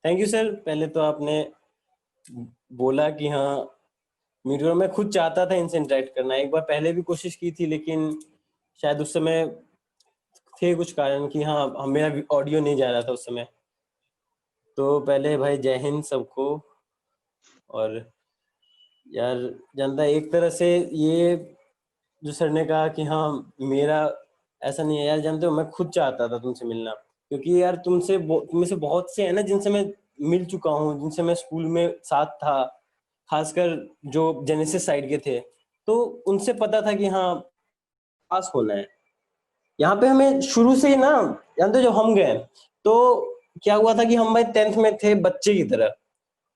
Thank you sir. पहले तो आपने बोला कि हाँ, मीडिया मैं खुद चाहता था इनसे इंटरेक्ट करना। एक बार पहले भी कोशिश की थी, लेकिन शायद उस समय थे कुछ कारण कि हाँ मेरा ऑडियो नहीं जा रहा था उस समय। तो पहले भाई जय हिंद सबको। और यार जानता है, एक तरह से ये जो सर ने कहा कि हाँ मेरा ऐसा नहीं है यार, जानते हो मैं खुद चाहता था तुमसे मिलना, क्योंकि यार तुम में से बहुत से हैं ना जिनसे मैं मिल चुका हूँ, जिनसे मैं स्कूल में साथ था, खासकर जो जेनेसिस साइड के थे। तो उनसे पता था कि हाँ पास होना है। यहाँ पे हमें शुरू से ही ना, जानते हो जब हम गए तो क्या हुआ था कि हम भाई 10th में थे बच्चे की तरह।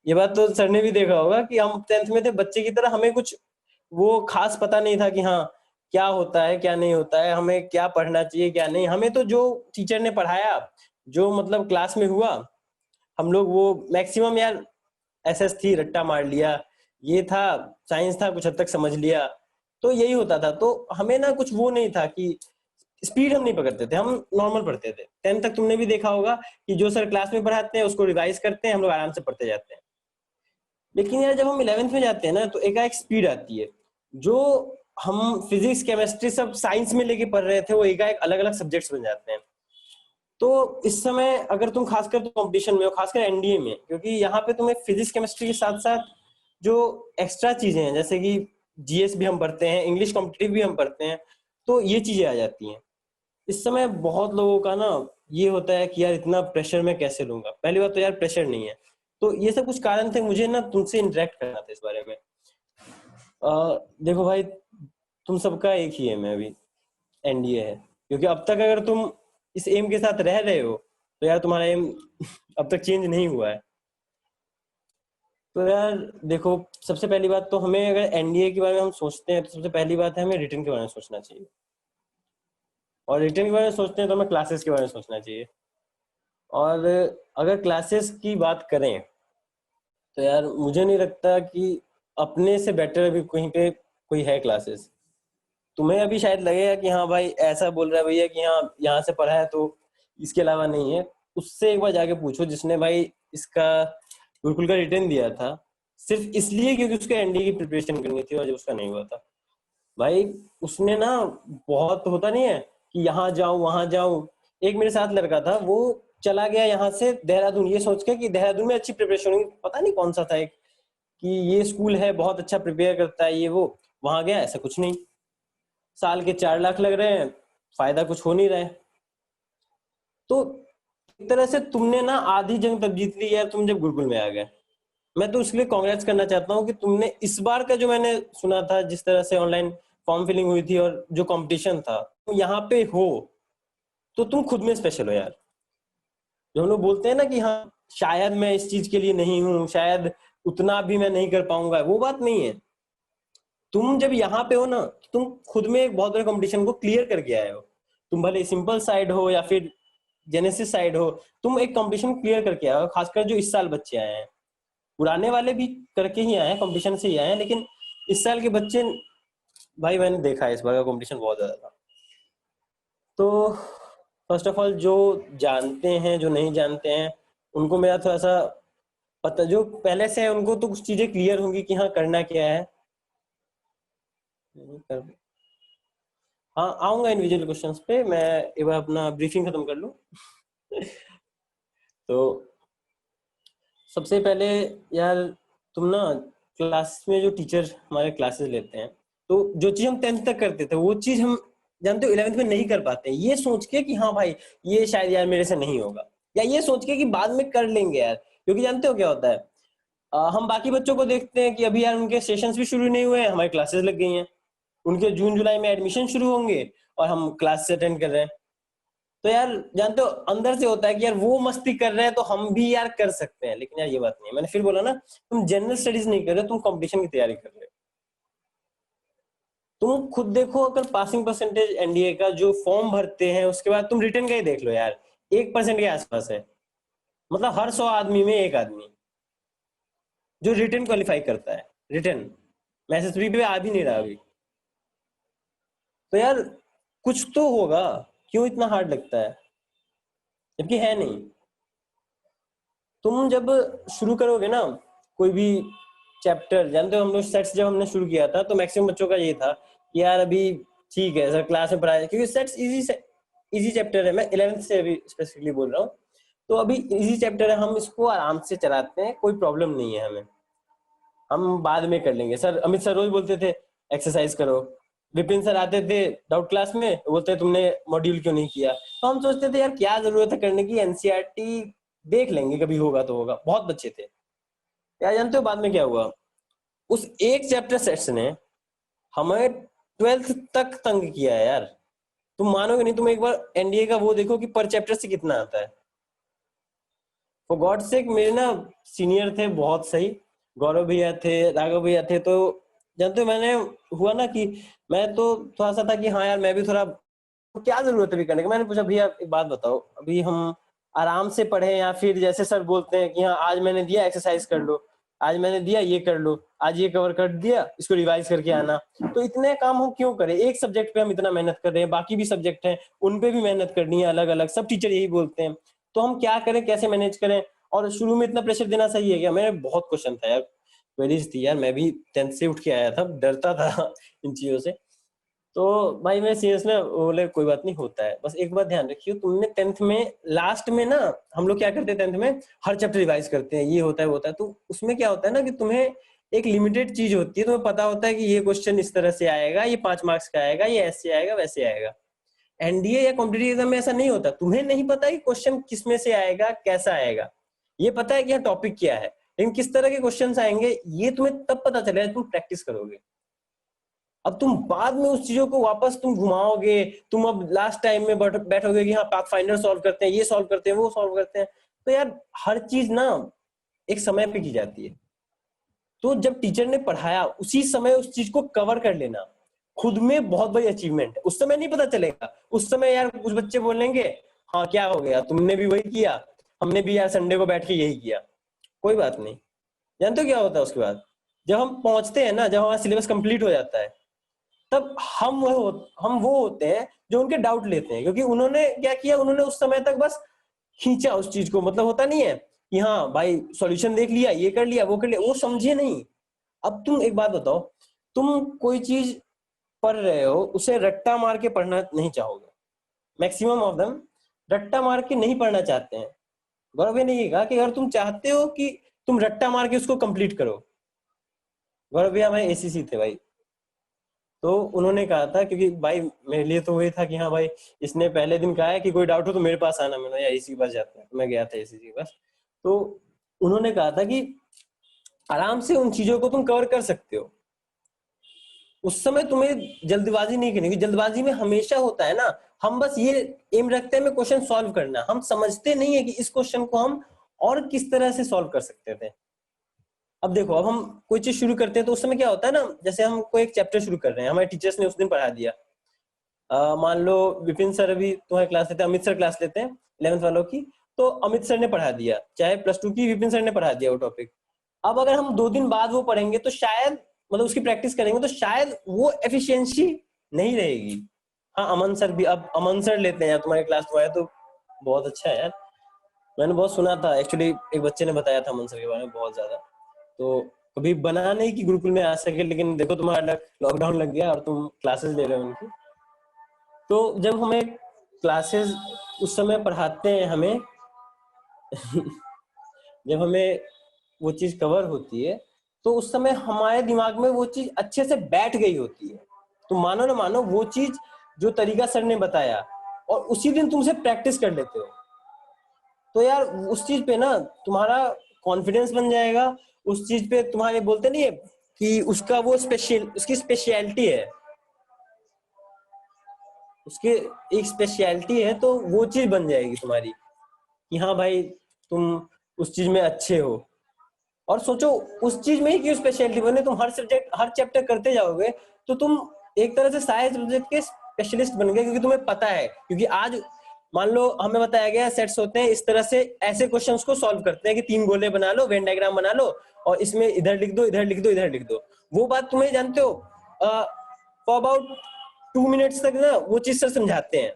ये बात तो सर ने भी देखा होगा कि हम 10th में थे बच्चे की तरह, हमें कुछ वो खास पता नहीं था कि हाँ क्या होता है क्या नहीं होता है, हमें क्या पढ़ना चाहिए क्या नहीं। हमें तो जो टीचर ने पढ़ाया, जो मतलब क्लास में हुआ, हम लोग वो मैक्सिमम यार एसएस थी रट्टा मार लिया, ये था साइंस था कुछ हद तक समझ लिया। तो यही होता था। तो हमें ना कुछ वो नहीं था कि स्पीड हम नहीं पकड़ते थे, हम नॉर्मल पढ़ते थे। 10th तक तुमने भी देखा होगा कि जो सर क्लास में पढ़ाते हैं उसको रिवाइज करते हैं, हम लोग आराम से पढ़ते जाते हैं। लेकिन यार जब हम 11th में जाते हैं ना तो एक स्पीड आती है। जो हम फिजिक्स केमिस्ट्री सब साइंस में लेके पढ़ रहे थे वो एकाएक अलग अलग सब्जेक्ट्स बन जाते हैं। तो इस समय अगर तुम खासकर तो कंपटीशन में हो, खासकर एनडीए में, क्योंकि यहाँ पे तुम्हें फिजिक्स केमिस्ट्री के साथ साथ जो एक्स्ट्रा चीजें हैं जैसे कि जीएस भी हम पढ़ते हैं, इंग्लिश कॉम्पिटिटिव भी हम पढ़ते हैं, तो ये चीजें आ जाती हैं। इस समय बहुत लोगों का ना ये होता है कि यार इतना प्रेशर मैं कैसे लूंगा। पहली बात तो यार प्रेशर नहीं है। तो ये सब कुछ कारण थे, मुझे ना तुमसे इंटरेक्ट करना था इस बारे में। देखो भाई, तुम सबका एक ही एम है अभी, एनडीए है। क्योंकि अब तक अगर तुम इस एम के साथ रह रहे हो तो यार तुम्हारा एम अब तक चेंज नहीं हुआ है। तो यार देखो, सबसे पहली बात तो हमें अगर एनडीए के बारे में हम सोचते हैं तो सबसे पहली बात है हमें रिटर्न के बारे में सोचना चाहिए। और रिटर्न के बारे में सोचते हैं तो हमें क्लासेस के बारे में सोचना चाहिए। और अगर क्लासेस की बात करें तो यार मुझे नहीं लगता कि अपने से बेटर अभी कहीं पे कोई है क्लासेस। तुम्हें अभी शायद लगेगा कि हाँ भाई ऐसा बोल रहा है भैया कि हाँ यहाँ से पढ़ा है तो इसके अलावा नहीं है। उससे एक बार जाके पूछो जिसने भाई इसका गुरुकुल का रिटर्न दिया था, सिर्फ इसलिए क्योंकि उसके एनडीए की प्रिपरेशन करनी थी और जब उसका नहीं हुआ था। भाई उसने ना, बहुत होता नहीं है कि यहाँ जाऊं वहां जाऊं। एक मेरे साथ लड़का था, वो चला गया यहाँ से देहरादून ये सोच के कि देहरादून में अच्छी प्रिपरेशन होगी, पता नहीं कौन सा था एक, कि ये स्कूल है बहुत अच्छा प्रिपेयर करता है ये वो। वहां गया, ऐसा कुछ नहीं। साल के 4 लाख लग रहे हैं, फायदा कुछ हो नहीं रहा है। तो एक तरह से तुमने ना आधी जंग तब जीत ली यार, तुम जब गुरुकुल में आ गए। मैं तो उसके लिए कांग्रेस करना चाहता हूँ कि तुमने इस बार का जो मैंने सुना था जिस तरह से ऑनलाइन फॉर्म फिलिंग हुई थी और जो कंपटीशन था, तुम यहाँ पे हो तो तुम खुद में स्पेशल हो यार। जो हम लोग बोलते हैं ना कि हाँ शायद मैं इस चीज के लिए नहीं हूँ, शायद उतना भी मैं नहीं कर पाऊंगा, वो बात नहीं है। तुम जब यहाँ पे हो ना, तुम खुद में एक बहुत बड़े कंपटीशन को क्लियर करके आए हो। तुम भले सिंपल साइड हो या फिर जेनेसिस साइड हो, तुम एक कंपटीशन क्लियर करके आए हो। खासकर जो इस साल बच्चे आए हैं, पुराने वाले भी करके ही आए हैं, कंपटीशन से ही आए हैं, लेकिन इस साल के बच्चे, भाई मैंने देखा है इस बार का कंपटीशन बहुत ज्यादा था। तो फर्स्ट ऑफ ऑल जो जानते हैं जो नहीं जानते हैं उनको मेरा थोड़ा सा पता, जो पहले से है उनको तो कुछ चीजें क्लियर होंगी कि हाँ करना क्या है। हाँ आऊंगा इंडिविजुअल क्वेश्चंस पे, मैं एक बार अपना ब्रीफिंग खत्म कर लूँ। तो सबसे पहले यार, तुम ना क्लास में जो टीचर हमारे क्लासेस लेते हैं, तो जो चीज हम 10th तक करते थे वो चीज हम जानते हो 11th में नहीं कर पाते हैं, ये सोच के कि हाँ भाई ये शायद यार मेरे से नहीं होगा, या ये सोच के कि बाद में कर लेंगे यार। क्योंकि जानते हो क्या होता है, हम बाकी बच्चों को देखते हैं कि अभी यार उनके सेशंस भी शुरू नहीं हुए हैं, हमारी क्लासेस लग गई हैं। उनके जून जुलाई में एडमिशन शुरू होंगे और हम क्लास से अटेंड कर रहे हैं। तो यार जानते हो अंदर से होता है कि यार वो मस्ती कर रहे हैं तो हम भी यार कर सकते हैं, लेकिन यार ये बात नहीं है। मैंने फिर बोला ना, तुम जनरल स्टडीज नहीं कर रहे, तुम कंपटीशन की तैयारी कर रहे हो। तुम खुद देखो, अगर पासिंग परसेंटेज एनडीए का जो फॉर्म भरते हैं उसके बाद तुम रिटर्न का ही देख लो यार, 1% के आसपास है। मतलब हर 100 आदमी में एक आदमी जो रिटर्न क्वालिफाई करता है। रिटर्न मैं एसएसबी पे आ भी नहीं रहा अभी। तो यार कुछ तो होगा, क्यों इतना हार्ड लगता है, जबकि है नहीं। तुम जब शुरू करोगे ना कोई भी चैप्टर, जानते हो हम लोग सेट्स जब हमने शुरू किया था तो मैक्सिमम बच्चों का ये था कि यार अभी ठीक है सर क्लास में पढ़ाया, क्योंकि सेट्स इजी चैप्टर है, मैं 11th से अभी स्पेसिफिकली बोल रहा हूँ, तो अभी इजी चैप्टर है, हम इसको आराम से चलाते हैं, कोई प्रॉब्लम नहीं है हमें, हम बाद में कर लेंगे। सर अमित सर रोज बोलते थे एक्सरसाइज करो, विपिन सर आते थे डाउट क्लास में, बोलते तुमने मॉड्यूल क्यों नहीं किया, तो हम सोचते थे यार क्या जरूरत है करने की, एनसीईआरटी देख लेंगे कभी होगा तो होगा, बहुत बच्चे थे। क्या जानते हो बाद में क्या हुआ, उस एक चैप्टर सेट्स ने हमें 12th तक तंग किया है यार। तुम मानोगे नहीं, तुम एक बार एनडीए का वो देखो कि पर चैप्टर से कितना आता है। फॉर गॉड सेक, मेरे ना सीनियर थे बहुत सही, गौरव भैया थे, राघव भैया थे, तो जानते हो मैंने हुआ ना कि मैं तो थोड़ा सा था कि हाँ यार मैं भी थोड़ा, क्या जरूरत है भी करने की, मैंने पूछा भैया एक बात बताओ, अभी हम आराम से पढ़े या फिर जैसे सर बोलते हैं कि हाँ आज मैंने दिया एक्सरसाइज कर लो, आज मैंने दिया ये कर लो, आज ये कवर कर दिया इसको रिवाइज करके आना, तो इतने काम हम क्यों करें, एक सब्जेक्ट पे हम इतना मेहनत कर रहे हैं, बाकी भी सब्जेक्ट हैं उन पे भी मेहनत करनी है अलग अलग, सब टीचर यही बोलते हैं, तो हम क्या करें, कैसे मैनेज करें, और शुरू में इतना प्रेशर देना सही है क्या, मेरे बहुत क्वेश्चन था यार, क्वेरीज थी यार, मैं भी 10th से उठ के आया था, डरता था इन चीजों से। तो भाई मैं सीरियस में बोले कोई बात नहीं होता है, बस एक बात ध्यान रखियो, तुमने 10th में लास्ट में ना, हम लोग क्या करते हैं 10th में हर चैप्टर रिवाइज करते हैं, ये होता है वो होता है, तो उसमें क्या होता है ना कि तुम्हें एक लिमिटेड चीज होती है, तुम्हें पता होता है कि ये क्वेश्चन इस तरह से आएगा, ये 5 मार्क्स का आएगा, ये ऐसे आएगा वैसे आएगा। एनडीए या कॉम्पिटिटिव एग्जाम में ऐसा नहीं होता, तुम्हें नहीं पता कि क्वेश्चन किस में से आएगा, कैसा आएगा, ये पता है कि यहाँ टॉपिक क्या है, लेकिन किस तरह के क्वेश्चन आएंगे ये तुम्हें तब पता चलेगा तुम प्रैक्टिस करोगे। अब तुम बाद में उस चीजों को वापस तुम घुमाओगे, तुम अब लास्ट टाइम में बैठोगे कि हाँ पाथ फाइंडर सॉल्व करते हैं, ये सॉल्व करते हैं, वो सॉल्व करते हैं, तो यार हर चीज ना एक समय पे की जाती है, तो जब टीचर ने पढ़ाया उसी समय उस चीज को कवर कर लेना खुद में बहुत बड़ी अचीवमेंट है, उस समय नहीं पता चलेगा, उस समय यार कुछ बच्चे बोलेंगे हाँ क्या हो गया तुमने भी वही किया, हमने भी यार संडे को बैठ के यही किया, कोई बात नहीं। जानते हो क्या होता है उसके बाद, जब हम पहुंचते हैं ना, जब हमारा सिलेबस कंप्लीट हो जाता है, तब हम वो होते हैं जो उनके डाउट लेते हैं, क्योंकि उन्होंने क्या किया, उन्होंने उस समय तक बस खींचा उस चीज को, मतलब होता नहीं है कि हाँ भाई सॉल्यूशन देख लिया, ये कर लिया वो कर लिया, वो समझे नहीं। अब तुम एक बात बताओ, तुम कोई चीज पढ़ रहे हो उसे रट्टा मार के पढ़ना नहीं चाहोगे, मैक्सिमम ऑफ देम रट्टा मार के नहीं पढ़ना चाहते हैं। गौरव ने ये कहा कि अगर तुम चाहते हो कि तुम रट्टा मार के उसको कंप्लीट करो, गौरव भैया हमारे एसीसी थे भाई, तो उन्होंने कहा था, क्योंकि भाई मेरे लिए तो वही था कि हाँ भाई इसने पहले दिन कहा है कि कोई डाउट हो तो मेरे पास आना, मैंने यार इसी के पास जाता है, मैं गया था इसी के पास, तो उन्होंने कहा था कि आराम से उन चीजों को तुम कवर कर सकते हो, उस समय तुम्हें जल्दबाजी नहीं करनी, जल्दबाजी में हमेशा होता है ना, हम बस ये एम रखते हैं मैं क्वेश्चन सॉल्व करना, हम समझते नहीं है कि इस क्वेश्चन को हम और किस तरह से सॉल्व कर सकते थे। अब देखो, अब हम कोई चीज शुरू करते हैं तो उस समय क्या होता है ना, जैसे हम कोई एक चैप्टर शुरू कर रहे हैं, हमारे टीचर्स ने उस दिन पढ़ा दिया, मान लो विपिन सर अभी तुम्हारी क्लास लेते हैं, अमित सर क्लास लेते हैं 11th वालों की, तो अमित सर ने पढ़ा दिया, चाहे +2 की विपिन सर ने पढ़ा दिया वो टॉपिक, अब अगर हम 2 दिन बाद वो पढ़ेंगे तो शायद, मतलब उसकी प्रैक्टिस करेंगे तो शायद वो एफिशिएंसी नहीं रहेगी। हाँ अमन सर भी, अब अमन सर लेते हैं यार तुम्हारी क्लास, तो आया तो बहुत अच्छा है यार, मैंने बहुत सुना था एक्चुअली, एक बच्चे ने बताया था अमन सर के बारे में बहुत ज्यादा, तो कभी बना नहीं कि गुरुकुल में आ सके, लेकिन देखो तुम्हारा लॉकडाउन लग गया और तुम क्लासेस ले रहे हो उनकी, तो जब हमें क्लासेस उस समय पढ़ाते हैं हमें जब हमें वो चीज कवर होती है तो उस समय हमारे दिमाग में वो चीज अच्छे से बैठ गई होती है, तो मानो ना मानो वो चीज जो तरीका सर ने बताया और उसी दिन तुमसे प्रैक्टिस कर लेते हो, तो यार उस चीज पे ना तुम्हारा कॉन्फिडेंस बन जाएगा, उस चीज पे तुम्हारे बोलते नहीं है कि उसका वो स्पेशल, उसकी स्पेशलिटी है, उसके एक स्पेशलिटी है, तो वो चीज बन जाएगी तुम्हारी कि हाँ भाई तुम उस चीज में अच्छे हो। और सोचो उस चीज में ही क्यों स्पेशलिटी बने, तुम हर सब्जेक्ट हर चैप्टर करते जाओगे तो तुम एक तरह से सारे सब्जेक्ट के स्पेशलिस्ट बन गए, क्योंकि तुम्हें पता है, क्योंकि आज मान लो हमें बताया गया सेट्स होते हैं इस तरह से, ऐसे क्वेश्चंस को सॉल्व करते हैं कि 3 गोले बना लो, वेन डायग्राम बना लो और इसमें इधर लिख दो इधर लिख दो इधर लिख दो, वो बात तुम्हें जानते हो फॉर अबाउट 2 मिनट्स तक ना वो चीज सर समझाते हैं,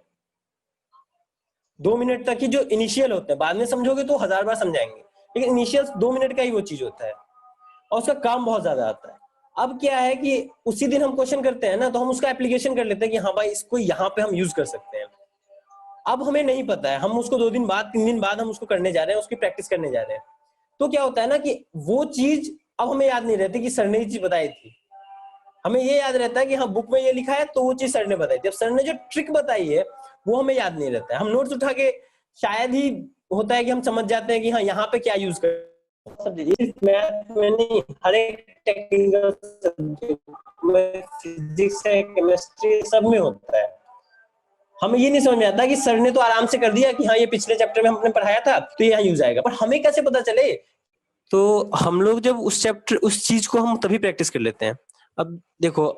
2 मिनट तक की जो इनिशियल होते हैं, बाद में समझोगे तो 1000 बार समझाएंगे, लेकिन इनिशियल 2 मिनट का ही वो चीज होता है और उसका काम बहुत ज्यादा आता है। अब क्या है कि उसी दिन हम क्वेश्चन करते हैं ना, तो हम उसका एप्लीकेशन कर लेते हैं कि हाँ भाई इसको यहाँ पे हम यूज कर सकते हैं। अब हमें नहीं पता है, हम उसको 2 दिन बाद 3 दिन बाद हम उसको करने जा रहे हैं, उसकी प्रैक्टिस करने जा रहे हैं। तो क्या होता है ना कि वो चीज अब हमें याद नहीं रहती कि सर ने ये चीज बताई थी। हमें ये याद रहता है कि हाँ बुक में ये लिखा है तो वो चीज सर ने बताई थी। अब सर ने जो ट्रिक बताई है वो हमें याद नहीं रहता है। हम नोट्स उठा के शायद ही होता है कि हम समझ जाते हैं कि हाँ यहाँ पे क्या यूज कर। मैथ में नहीं, हर एक टेक्निकल सब्जेक्ट में, फिजिक्स है, केमिस्ट्री, सब में होता है। हमें ये नहीं समझ में आता कि सर ने तो आराम से कर दिया कि हाँ ये पिछले चैप्टर में हमने पढ़ाया था तो ये यहाँ यूज आएगा, पर हमें कैसे पता चले। तो हम लोग जब उस चैप्टर उस चीज को हम तभी प्रैक्टिस कर लेते हैं। अब देखो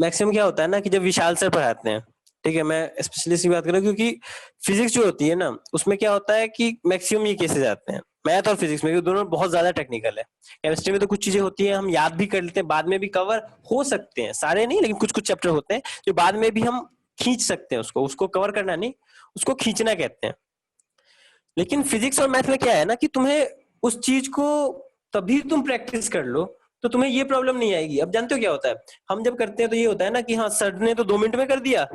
मैक्सिमम क्या होता है ना कि जब विशाल सर पढ़ाते हैं, ठीक है, मैं स्पेशली इसकी बात कर रहा हूँ क्योंकि फिजिक्स जो होती है ना उसमें क्या होता है कि मैक्सिमम ये केसेस आते हैं मैथ और फिजिक्स में, क्योंकि दोनों बहुत ज्यादा टेक्निकल है। केमिस्ट्री में तो कुछ चीजें होती है हम याद भी कर लेते हैं, बाद में भी कवर हो सकते हैं, सारे नहीं लेकिन कुछ कुछ चैप्टर होते हैं जो बाद में भी हम खींच सकते हैं, उसको कवर करना नहीं, उसको खींचना कहते हैं। लेकिन फिजिक्स और मैथ में क्या है ना कि तुम्हें उस चीज को तभी तुम प्रैक्टिस कर लो तो तुम्हें ये प्रॉब्लम नहीं आएगी। अब जानते हो क्या होता है, हम जब करते हैं तो ये होता है ना कि हाँ सर ने तो 2 मिनट में कर दिया,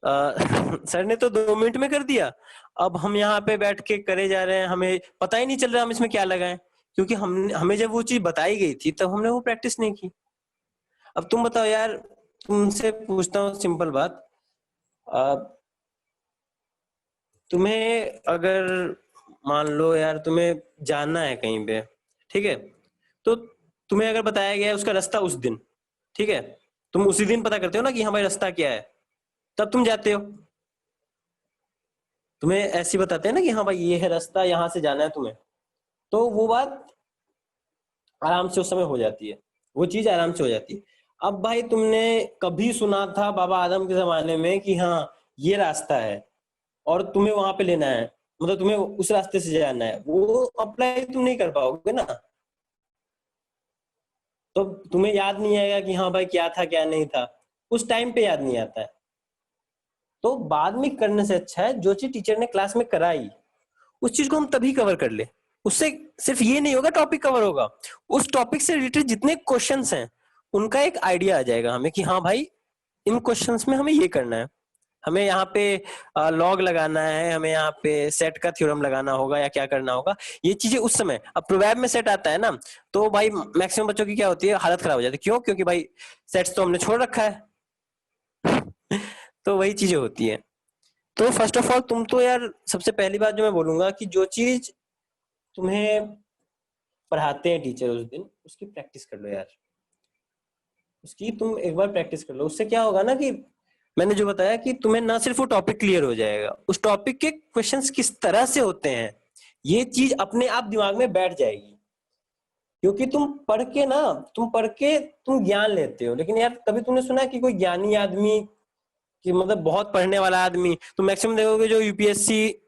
सर ने तो 2 मिनट में कर दिया, अब हम यहाँ पे बैठ के करे जा रहे हैं, हमें पता ही नहीं चल रहा हम इसमें क्या लगाएं, क्योंकि हमें जब वो चीज बताई गई थी तब हमने वो प्रैक्टिस नहीं की। अब तुम बताओ यार, तुमसे पूछता हूँ सिंपल बात, तुम्हें अगर मान लो यार तुम्हें जाना है कहीं पे, ठीक है, तो तुम्हें अगर बताया गया है उसका रास्ता उस दिन, ठीक है, तुम उसी दिन पता करते हो ना कि हाँ भाई रास्ता क्या है, तब तुम जाते हो। तुम्हें ऐसी बताते हैं ना कि हाँ भाई ये है रास्ता, यहाँ से जाना है तुम्हें, तो वो बात आराम से उस समय हो जाती है, वो चीज आराम से हो जाती है। अब भाई तुमने कभी सुना था बाबा आदम के जमाने में कि हाँ ये रास्ता है और तुम्हें वहां पे लेना है, मतलब तुम्हें उस रास्ते से जाना है, वो अप्लाई तुम नहीं कर पाओगे ना। तो तुम्हें याद नहीं आएगा कि हाँ भाई क्या था क्या नहीं था, उस टाइम पे याद नहीं आता है। तो बाद में करने से अच्छा है जो चीज टीचर ने क्लास में कराई उस चीज को हम तभी कवर कर ले। उससे सिर्फ ये नहीं होगा टॉपिक कवर होगा, उस टॉपिक से रिलेटेड जितने क्वेश्चंस हैं उनका एक आइडिया आ जाएगा हमें कि हाँ भाई इन क्वेश्चंस में हमें ये करना है, हमें यहाँ पे लॉग लगाना है, हमें यहाँ पे सेट का थ्योरम लगाना होगा या क्या करना होगा, ये चीजें उस समय। अब प्रोबैब में सेट आता है ना, तो भाई मैक्सिमम बच्चों की क्या होती है, हालत खराब हो जाती है। क्यों? क्योंकि भाई सेट्स तो हमने छोड़ रखा है। तो वही चीजें होती है। तो फर्स्ट ऑफ ऑल तुम तो यार, सबसे पहली बात जो मैं बोलूंगा कि जो चीज तुम्हें पढ़ाते हैं टीचर उस दिन, उसकी प्रैक्टिस कर लो यार, उसकी तुम एक बार प्रैक्टिस कर लो। उससे क्या होगा ना कि मैंने जो बताया कि तुम्हें ना सिर्फ वो टॉपिक क्लियर हो जाएगा, उस टॉपिक के क्वेश्चंस किस तरह से होते हैं ये चीज अपने आप दिमाग में बैठ जाएगी। क्योंकि तुम पढ़ के तुम ज्ञान लेते हो, लेकिन यार कभी तुमने सुना कि कोई ज्ञानी आदमी कि मतलब बहुत पढ़ने वाला आदमी, तो मैक्सिमम देखोगे जो यूपीएससी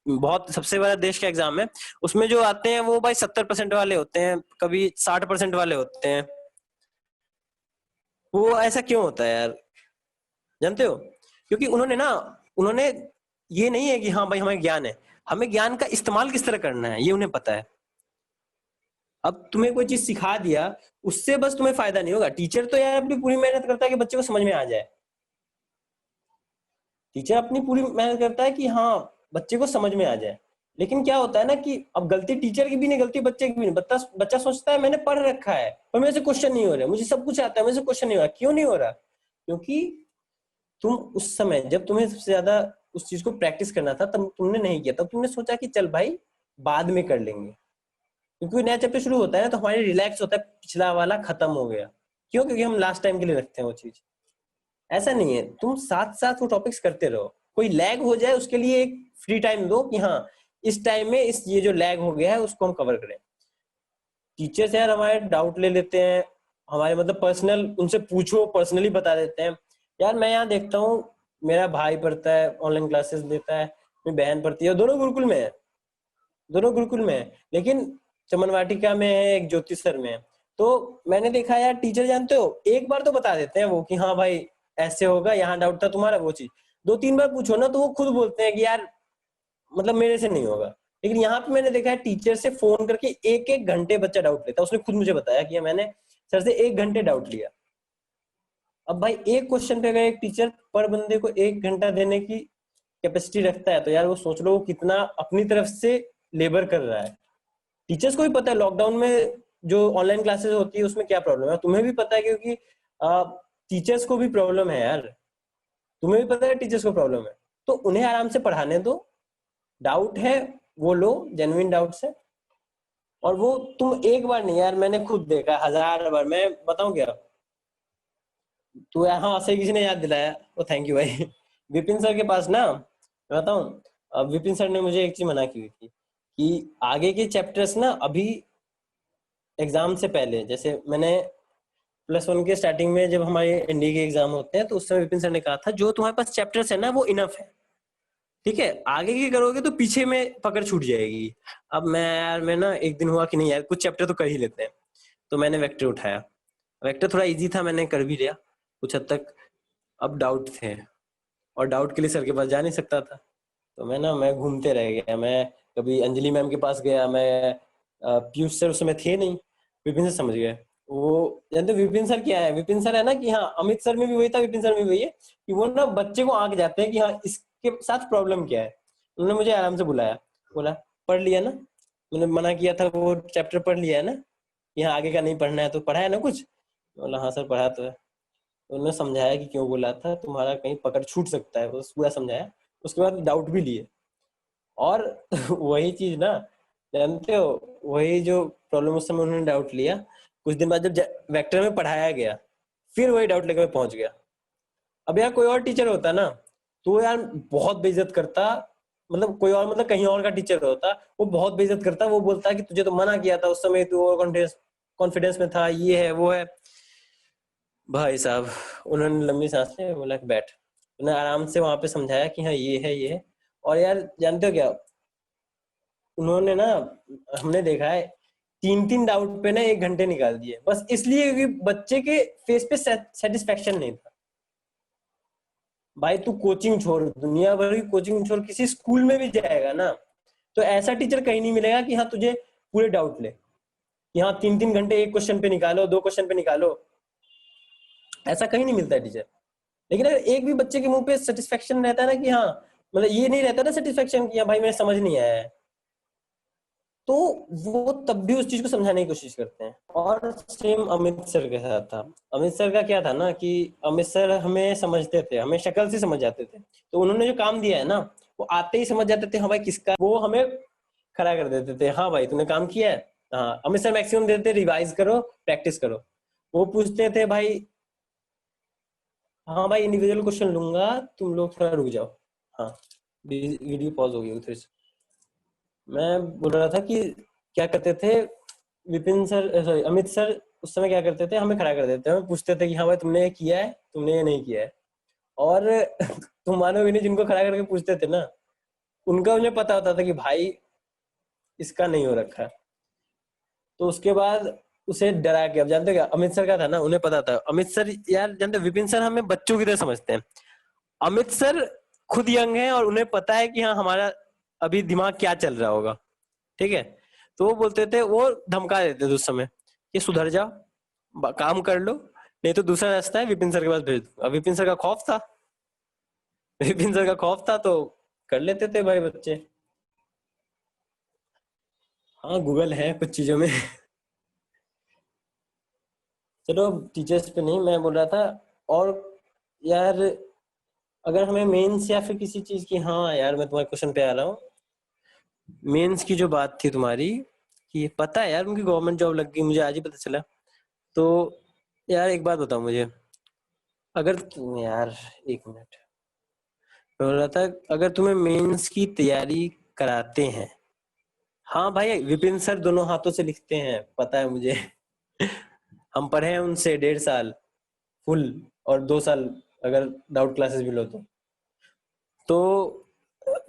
बहुत सबसे बड़ा देश का एग्जाम है उसमें जो आते हैं वो भाई 70% वाले होते हैं, कभी 60% वाले होते हैं। वो ऐसा क्यों होता है यार, जानते हो? क्योंकि उन्होंने ये नहीं है कि हाँ भाई हमें ज्ञान है, हमें ज्ञान का इस्तेमाल किस तरह करना है ये उन्हें पता है। अब तुम्हें कोई चीज सिखा दिया, उससे बस तुम्हें फायदा नहीं होगा। टीचर तो यार अपनी पूरी मेहनत करता है कि बच्चे को समझ में आ जाए, टीचर अपनी पूरी मेहनत करता है कि हाँ बच्चे को समझ में आ जाए। लेकिन क्या होता है ना कि अब गलती टीचर की भी नहीं, गलती बच्चे की भी नहीं। बच्चा सोचता है मैंने पढ़ रखा है पर मेरे से क्वेश्चन नहीं हो रहा, मुझे सब कुछ आता है मेरे से क्वेश्चन नहीं हो रहा। क्यों नहीं हो रहा? क्योंकि तुम उस समय जब तुम्हें सबसे ज्यादा उस चीज को प्रैक्टिस करना था तब तुमने नहीं किया, तब तुमने सोचा कि चल भाई बाद में कर लेंगे। क्योंकि नया चैप्टर शुरू होता है ना तो हमारी रिलैक्स होता है, पिछला वाला खत्म हो गया। क्यों? क्योंकि हम लास्ट टाइम के लिए रखते हैं वो चीज। ऐसा नहीं है, तुम साथ साथ वो टॉपिक्स करते रहो, कोई लैग हो जाए उसके लिए एक फ्री टाइम दो कि हाँ इस टाइम में इस ये जो लैग हो गया है उसको हम कवर करें। टीचर्स यार हमारे डाउट ले लेते हैं, हमारे मतलब पर्सनल उनसे पूछो, पर्सनली बता देते हैं। यार मैं यहाँ देखता हूँ, मेरा भाई पढ़ता है, ऑनलाइन क्लासेस देता है, मेरी बहन पढ़ती है, दोनों गुरुकुल में है, दोनों गुरुकुल में है, लेकिन चमन वाटिका में है, एक ज्योति सर में है। तो मैंने देखा यार टीचर जानते हो एक बार तो बता देते हैं वो कि हाँ भाई ऐसे होगा, यहाँ डाउट था तुम्हारा, वो चीज 2-3 बार पूछो ना तो वो खुद बोलते हैं कि यार मतलब मेरे से नहीं होगा। लेकिन यहाँ पे मैंने देखा है टीचर से फोन करके 1-1 घंटे बच्चा डाउट लेता है। उसने खुद मुझे बताया कि मैंने सर से 1 घंटे डाउट लिया। अब भाई एक क्वेश्चन पे अगर एक टीचर पर बंदे को 1 घंटा देने की कैपेसिटी रखता है तो यार वो सोच लो वो कितना अपनी तरफ से लेबर कर रहा है। टीचर्स को भी पता है लॉकडाउन में जो ऑनलाइन क्लासेस होती है उसमें क्या प्रॉब्लम है, तुम्हें भी पता है क्योंकि टीचर्स को भी प्रॉब्लम है यार। तुम्हें भी पता है टीचर्स को प्रॉब्लम है, तो उन्हें आराम से पढ़ाने दो। डाउट है वो लो, जेन्युइन डाउट्स है। और वो तुम एक बार नहीं यार, मैंने खुद देखा 1000 बार। मैं बताऊं क्या, तो हाँ सही किसी ने याद दिलाया, वो थैंक यू भाई। विपिन सर के पास ना, मैं बताऊं, अब विपिन सर ने मुझे एक चीज मना की हुई थी कि आगे के चैप्टर्स ना अभी एग्जाम से पहले, जैसे मैंने +1 के स्टार्टिंग में जब हमारे एनडीए के एग्जाम होते हैं तो उस समय विपिन सर ने कहा था जो तुम्हारे पास चैप्टर्स है ना वो इनफ है, ठीक है, आगे की करोगे तो पीछे में पकड़ छूट जाएगी। अब मैं ना एक दिन हुआ कि नहीं यार कुछ चैप्टर तो कर ही लेते हैं, तो मैंने वेक्टर उठाया। वेक्टर थोड़ा इजी था, मैंने कर भी लिया कुछ हद तक। अब डाउट थे और डाउट के लिए सर के पास जा नहीं सकता था, तो मैं घूमते रह गया। मैं कभी अंजलि मैम के पास गया, मैं पीयूष सर उस समय थे नहीं, विपिन सर समझ गए। वो जानते हो विपिन सर क्या है, विपिन सर है ना कि हाँ अमित सर में भी वही था, विपिन सर में भी वही है कि वो ना बच्चे को आंक जाते हैं कि हाँ इसके साथ प्रॉब्लम क्या है। उन्होंने मुझे आराम से बुलाया, बोला पढ़ लिया ना, मैंने मना किया था वो चैप्टर पढ़ लिया है ना, यहाँ आगे का नहीं पढ़ना है, तो पढ़ा है ना कुछ। बोला हाँ सर पढ़ा तो है। तो उन्होंने समझाया कि क्यों बोला था, तुम्हारा कहीं पकड़ छूट सकता है, बस पूरा समझाया। उसके बाद डाउट भी लिए। और वही चीज ना, जानते हो, वही जो प्रॉब्लम उस समय उन्होंने डाउट लिया, कुछ दिन बाद जब वेक्टर में पढ़ाया गया फिर वही डाउट लेकर मैं पहुंच गया। अब यार कोई और टीचर होता ना तो यार बहुत बेइज्जत करता, मतलब कोई और, मतलब कहीं और का टीचर होता वो बहुत बेइज्जत करता, वो बोलता कि तुझे तो मना किया था उस समय, तू ओवर कॉन्फिडेंस में था, ये है वो है। भाई साहब, उन्होंने लंबी सांस ली, बोला कि बैठ। उन्होंने आराम से वहां पे समझाया कि हाँ ये है ये है। और यार जानते हो क्या, उन्होंने ना, हमने देखा है 3-3 डाउट पे ना 1 घंटे निकाल दिए, बस इसलिए क्योंकि बच्चे के फेस पे सेटिस्फेक्शन नहीं था। भाई तू कोचिंग छोड़, दुनिया भर की कोचिंग छोड़, किसी स्कूल में भी जाएगा ना तो ऐसा टीचर कहीं नहीं मिलेगा कि हाँ तुझे पूरे डाउट ले, कि हाँ 3-3 घंटे एक क्वेश्चन पे निकालो, 2 क्वेश्चन पे निकालो। ऐसा कहीं नहीं मिलता है टीचर। लेकिन अगर एक भी बच्चे के मुंह पे सेटिस्फेक्शन रहता है ना कि हाँ, मतलब ये नहीं रहता ना सेटिस्फेक्शन कि हाँ भाई मेरे समझ नहीं आया है, तो वो तब भी उस चीज को समझाने की कोशिश करते हैं। और सेम अमित सर के साथ था। अमित सर का क्या था ना कि अमित सर हमें समझते थे, हमें शक्ल से समझ जाते थे, तो उन्होंने जो काम दिया है ना वो आते ही समझ जाते थे हाँ भाई किसका, वो हमें खड़ा कर देते थे, हाँ भाई तूने काम किया है। हाँ अमित सर मैक्सिमम देते रिवाइज करो, प्रैक्टिस करो। वो पूछते थे भाई, हाँ भाई इंडिविजुअल क्वेश्चन लूंगा, तुम लोग थोड़ा रुक जाओ। हाँ वीडियो पॉज हो गई उधर से। मैं बोल रहा था कि क्या करते थे Vipin sir, sorry Amit sir, उस समय क्या करते थे, हमें खड़ा कर देते, हमें पूछते थे कि हाँ भाई तुमने ये किया है, तुमने ये नहीं किया है। और तुम मानोगे नहीं, जिनको खड़ा करके पूछते थे ना उनका मुझे पता होता था कि भाई इसका नहीं हो रखा है। तो उसके बाद उसे डरा के, अब जानते हो क्या अमित सर का था ना, उन्हें पता था अमित सर, यार जानते हो, विपिन सर हमें बच्चों की तरह समझते हैं। अमित सर खुद यंग है और उन्हें पता है कि हाँ हमारा अभी दिमाग क्या चल रहा होगा, ठीक है। तो वो बोलते थे, वो धमका देते थे उस समय कि सुधर जाओ, काम कर लो, नहीं तो दूसरा रास्ता है विपिन सर के पास भेज दो। अब विपिन सर का खौफ था, विपिन सर का खौफ था तो कर लेते थे भाई बच्चे। हाँ गूगल है कुछ चीजों में। चलो अब टीचर्स पे नहीं, मैं बोल रहा था। और यार अगर हमें मेंस या फिर किसी चीज की, हाँ यार मैं तुम्हारे क्वेश्चन पे आ रहा हूँ। मेंस की जो बात थी तुम्हारी, कि पता है यार उनकी गवर्नमेंट जॉब लग गई, मुझे आज ही पता चला। तो यार एक बात बताओ मुझे, अगर तुम यार, एक मिनट, बोल रहा था, अगर तुम्हें मेंस की तैयारी कराते हैं, हाँ भाई विपिन सर दोनों हाथों से लिखते हैं पता है मुझे। हम पढ़े हैं उनसे 1.5 साल फुल, और 2 साल अगर डाउट क्लासेस भी लो तो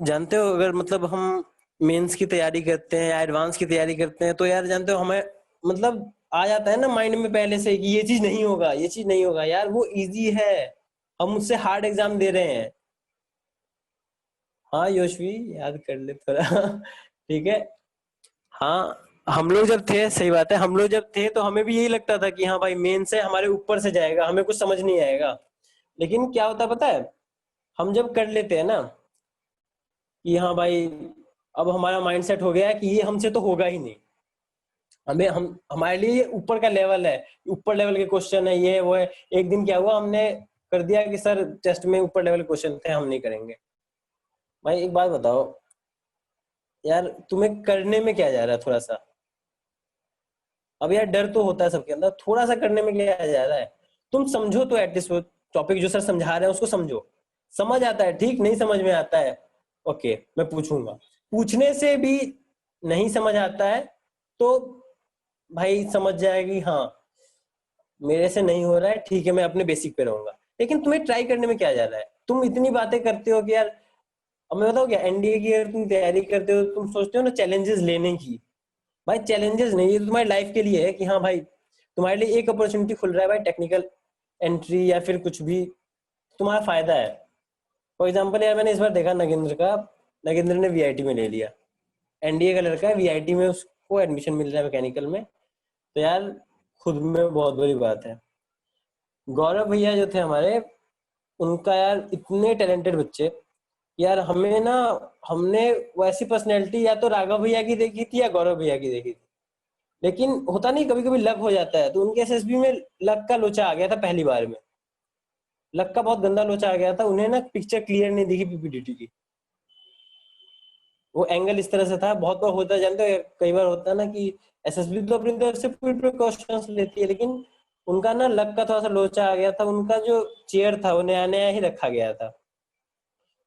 जानते हो, अगर मतलब हम मेंस की तैयारी करते हैं या एडवांस की तैयारी करते हैं तो यार जानते हो हमें, मतलब आ जाता है ना माइंड में पहले से कि ये चीज नहीं होगा, ये चीज नहीं होगा, यार वो इजी है, हम उससे हार्ड एग्जाम दे रहे हैं। हाँ योशवी, याद कर ले थोड़ा। ठीक है। हाँ, हम लोग जब थे, सही बात है, हम लोग जब थे तो हमें भी यही लगता था कि हाँ भाई मेन से हमारे ऊपर से जाएगा, हमें कुछ समझ नहीं आएगा। लेकिन क्या होता है पता है, हम जब कर लेते हैं ना कि हाँ भाई, अब हमारा माइंडसेट हो गया है कि ये हमसे तो होगा ही नहीं, हमें हम हमारे लिए ये ऊपर का लेवल है, ऊपर लेवल के क्वेश्चन है, ये वो है। एक दिन क्या हुआ, हमने कर दिया कि सर टेस्ट में ऊपर लेवल क्वेश्चन थे, हम नहीं करेंगे। भाई एक बात बताओ यार, तुम्हें करने में क्या जा रहा है थोड़ा सा? अब यार डर तो होता है सबके अंदर, थोड़ा सा करने में क्या जा रहा है? तुम समझो तो एटलीस्ट वो टॉपिक जो सर समझा रहे हैं उसको समझो। समझ आता है ठीक, नहीं समझ में आता है ओके मैं पूछूंगा। पूछने से भी नहीं समझ आता है तो भाई समझ जाएगी हाँ मेरे से नहीं हो रहा है, ठीक है मैं अपने बेसिक पे रहूंगा। लेकिन तुम्हें ट्राई करने में क्या जा रहा है? तुम इतनी बातें करते हो कि यार, अब मैं बताऊँ क्या, एनडीए की अगर तुम तैयारी करते हो, तुम सोचते हो ना चैलेंजेस लेने की। भाई चैलेंजेस नहीं, ये तो तुम्हारी लाइफ के लिए है कि हाँ भाई तुम्हारे लिए एक अपॉर्चुनिटी खुल रहा है भाई, टेक्निकल एंट्री या फिर कुछ भी, तुम्हारा फायदा है। फॉर एग्जाम्पल यार, मैंने इस बार देखा नगेंद्र का, नगेंद्र ने वीआईटी में ले लिया। एनडीए का लड़का है, वीआईटी में उसको एडमिशन मिल रहा है मैकेनिकल में। तो यार खुद में बहुत बड़ी बात है। गौरव भैया जो थे हमारे, उनका यार इतने टैलेंटेड बच्चे, यार हमें ना, हमने वैसी पर्सनैलिटी या तो राघव भैया की देखी थी या गौरव भैया की देखी थी। लेकिन होता नहीं, कभी कभी लक हो जाता है, तो उनके एसएसबी में लक का लोचा आ गया था पहली बार में। लक का बहुत गंदा लोचा आ गया था, उन्हें ना पिक्चर क्लियर नहीं दिखी पीपीडीटी की। वो एंगल इस तरह से था, बहुत बार होता है जानते हो, कई बार होता है ना कि एसएसबी तो अपनी तरफ से पूरी प्रिकॉशंस लेती है, लेकिन उनका ना लक का थोड़ा सा लोचा आ गया था, उनका जो चेयर था वो नया नया ही रखा गया था।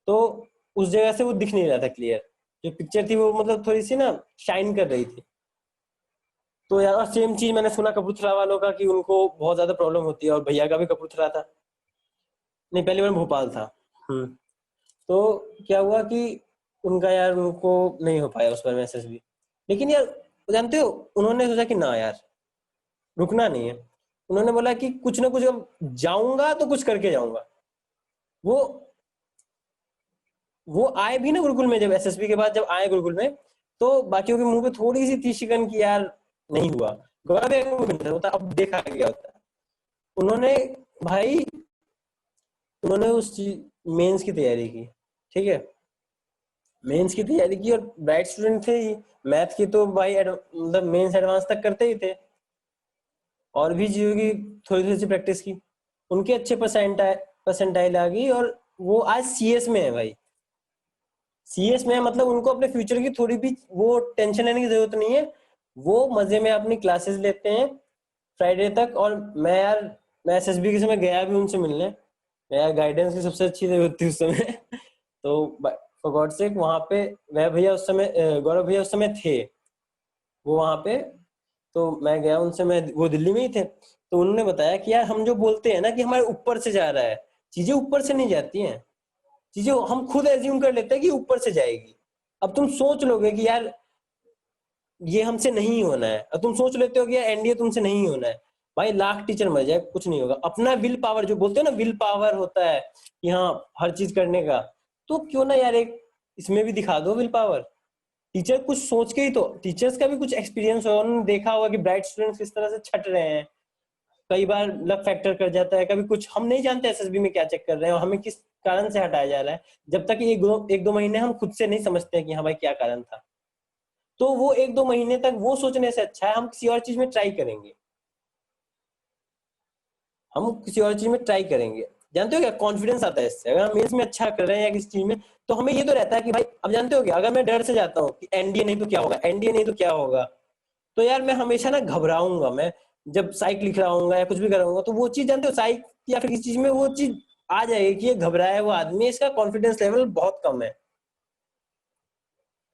तो उस जगह से वो दिख नहीं रहा था क्लियर, जो पिक्चर थी वो मतलब थोड़ी सी ना शाइन कर रही थी। तो यार सेम चीज मैंने सुना कपूरथला वालों का कि उनको बहुत ज्यादा प्रॉब्लम होती है, और भैया का भी कपूरथला था, नहीं पहले बार भोपाल था। हम्म। तो क्या हुआ कि उनका यार, उनको नहीं हो पाया उस बार में एसएसबी। लेकिन यार जानते हो, उन्होंने सोचा कि ना यार, रुकना नहीं है। उन्होंने बोला कि कुछ ना कुछ अब जाऊंगा तो कुछ करके जाऊंगा। वो वो आए भी ना गुरुकुल में, जब एसएसबी के बाद जब आए गुरुकुल में, तो बाकियों के मुंह पे थोड़ी सी थी शिकन की यार, नहीं हुआ। गौरव एक को मिलता होता, अब देखा गया होता। उन्होंने भाई, उन्होंने उस मेंस की तैयारी की, ठीक है, मेंस की तैयारी की, और ब्राइट स्टूडेंट थे ही। मैथ की तो भाई मतलब मेंस एडवांस तक करते ही थे, और भी चीजों की थोड़ी थोड़ी सी प्रैक्टिस की। उनके अच्छे परसेंटाइल आ गई, और वो आज सीएस में है भाई। सीएस में है, मतलब उनको अपने फ्यूचर की थोड़ी भी वो टेंशन लेने की जरूरत नहीं है। वो मजे में अपनी क्लासेस लेते हैं फ्राइडे तक। और मैं यार, मैं एसएसबी के समय गया भी उनसे मिलने, मैं यार गाइडेंस की सबसे अच्छी जरूरत थी उस समय। तो फॉर गॉड सेक वहां पे, वह भैया उस समय, गौरव भैया उस समय थे वो वहां पे। तो मैं गया उनसे, मैं वो दिल्ली में ही थे। तो उन्होंने बताया कि यार हम जो बोलते हैं ना कि हमारे ऊपर से जा रहा है, चीजें ऊपर से नहीं जाती हैं। चीजें हम खुद एज्यूम कर लेते हैं कि ऊपर से जाएगी। अब तुम सोच लोगे कि यार ये हमसे नहीं होना है, अब तुम सोच लेते हो कि यार एनडीए तुमसे नहीं होना है। भाई लाख टीचर मर जाए कुछ नहीं होगा। अपना विल पावर, जो बोलते हो ना विल पावर होता है कि हाँ हर चीज करने का, तो क्यों ना यार एक इसमें भी दिखा दो विल पावर। टीचर कुछ सोच के ही तो, टीचर्स का भी कुछ एक्सपीरियंस होगा, उन्होंने देखा होगा कि ब्राइट स्टूडेंट्स किस तरह से छट रहे हैं। कई बार लक फैक्टर कर जाता है, कभी कुछ हम नहीं जानते एसएसबी में क्या चेक कर रहे हैं और हमें किस कारण से हटाया जा रहा है। जब तक एक दो महीने हम खुद से नहीं समझते हैं कि हाँ भाई क्या कारण था, तो वो एक दो महीने तक वो सोचने से अच्छा है हम किसी और चीज में ट्राई करेंगे। हम किसी और चीज में ट्राई करेंगे। जानते हो क्या कॉन्फिडेंस आता है इससे, अगर हम मेंस में अच्छा कर रहे हैं या किसी चीज में, तो हमें ये तो रहता है कि भाई, अब जानते हो क्या, अगर मैं डर से जाता हूँ कि एनडीए नहीं तो क्या होगा, एनडीए नहीं तो क्या होगा, तो यार मैं हमेशा ना घबराऊंगा। मैं जब साइक लिख रहा हूँ या कुछ भी कर रहा हूँ, तो वो चीज जानते हो, साइक या फिर किसी चीज में वो चीज आ जाएगी कि ये घबराया हुआ आदमी है, इसका कॉन्फिडेंस लेवल बहुत कम है।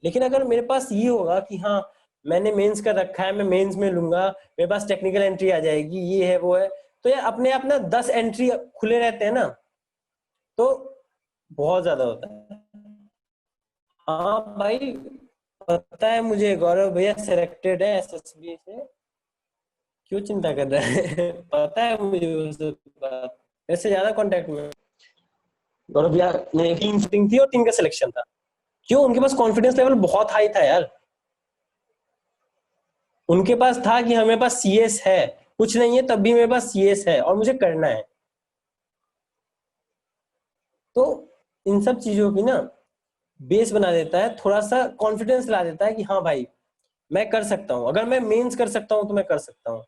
लेकिन अगर मेरे पास ये होगा कि हाँ मैंने मेंस कर रखा है, मैं मेंस में लूंगा, मेरे पास टेक्निकल एंट्री आ जाएगी, ये है वो है, तो यार अपने आप ना 10 एंट्री खुले रहते हैं ना, तो बहुत ज्यादा होता है। हाँ भाई, पता है मुझे, गौरव भैया सिलेक्टेड है एसएसबी से। क्यों चिंता कर रहा है? पता है मुझे वो सब बात, वैसे ज्यादा कांटेक्ट में। गौरव भैया ने 3 शूटिंग थी और 3 का सिलेक्शन था। क्यों? उनके पास कॉन्फिडेंस लेवल बहुत हाई था यार। उनके पास था कि हमें पास सीएस है, कुछ नहीं है तब भी मेरे पास सीएस है और मुझे करना है। तो इन सब चीजों की ना बेस बना देता है, थोड़ा सा कॉन्फिडेंस ला देता है कि हाँ भाई मैं कर सकता हूँ, अगर मैं मेंस कर सकता हूँ तो मैं कर सकता हूँ,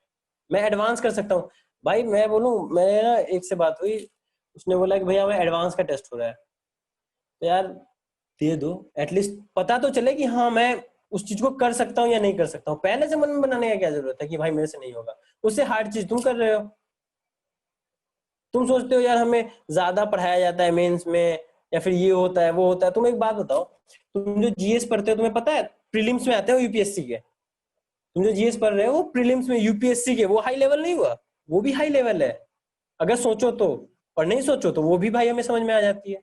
मैं एडवांस कर सकता हूँ। भाई मैं बोलूँ, मैं ना एक से बात हुई, उसने बोला कि भैया मैं एडवांस का टेस्ट हो रहा है, तो यार दे दो, एटलीस्ट पता तो चले कि हाँ मैं उस चीज को कर सकता हूँ या नहीं कर सकता हूँ। पहले से मन बनाने का क्या जरूरत है कि भाई मेरे से नहीं होगा, उससे हार्ड चीज तुम कर रहे हो। तुम सोचते हो यार हमें ज्यादा पढ़ाया जाता है मेंस में, या फिर ये होता है वो होता है। तुम एक बात बताओ, तुम जो जीएस पढ़ते हो तुम्हें पता है प्रीलिम्स में आते हो यूपीएससी के? तुम जो जीएस पढ़ रहे हो वो प्रीलिम्स में यूपीएससी के, वो हाई लेवल नहीं हुआ? वो भी हाई लेवल है अगर सोचो तो, और नहीं सोचो तो वो भी भाई हमें समझ में आ जाती है।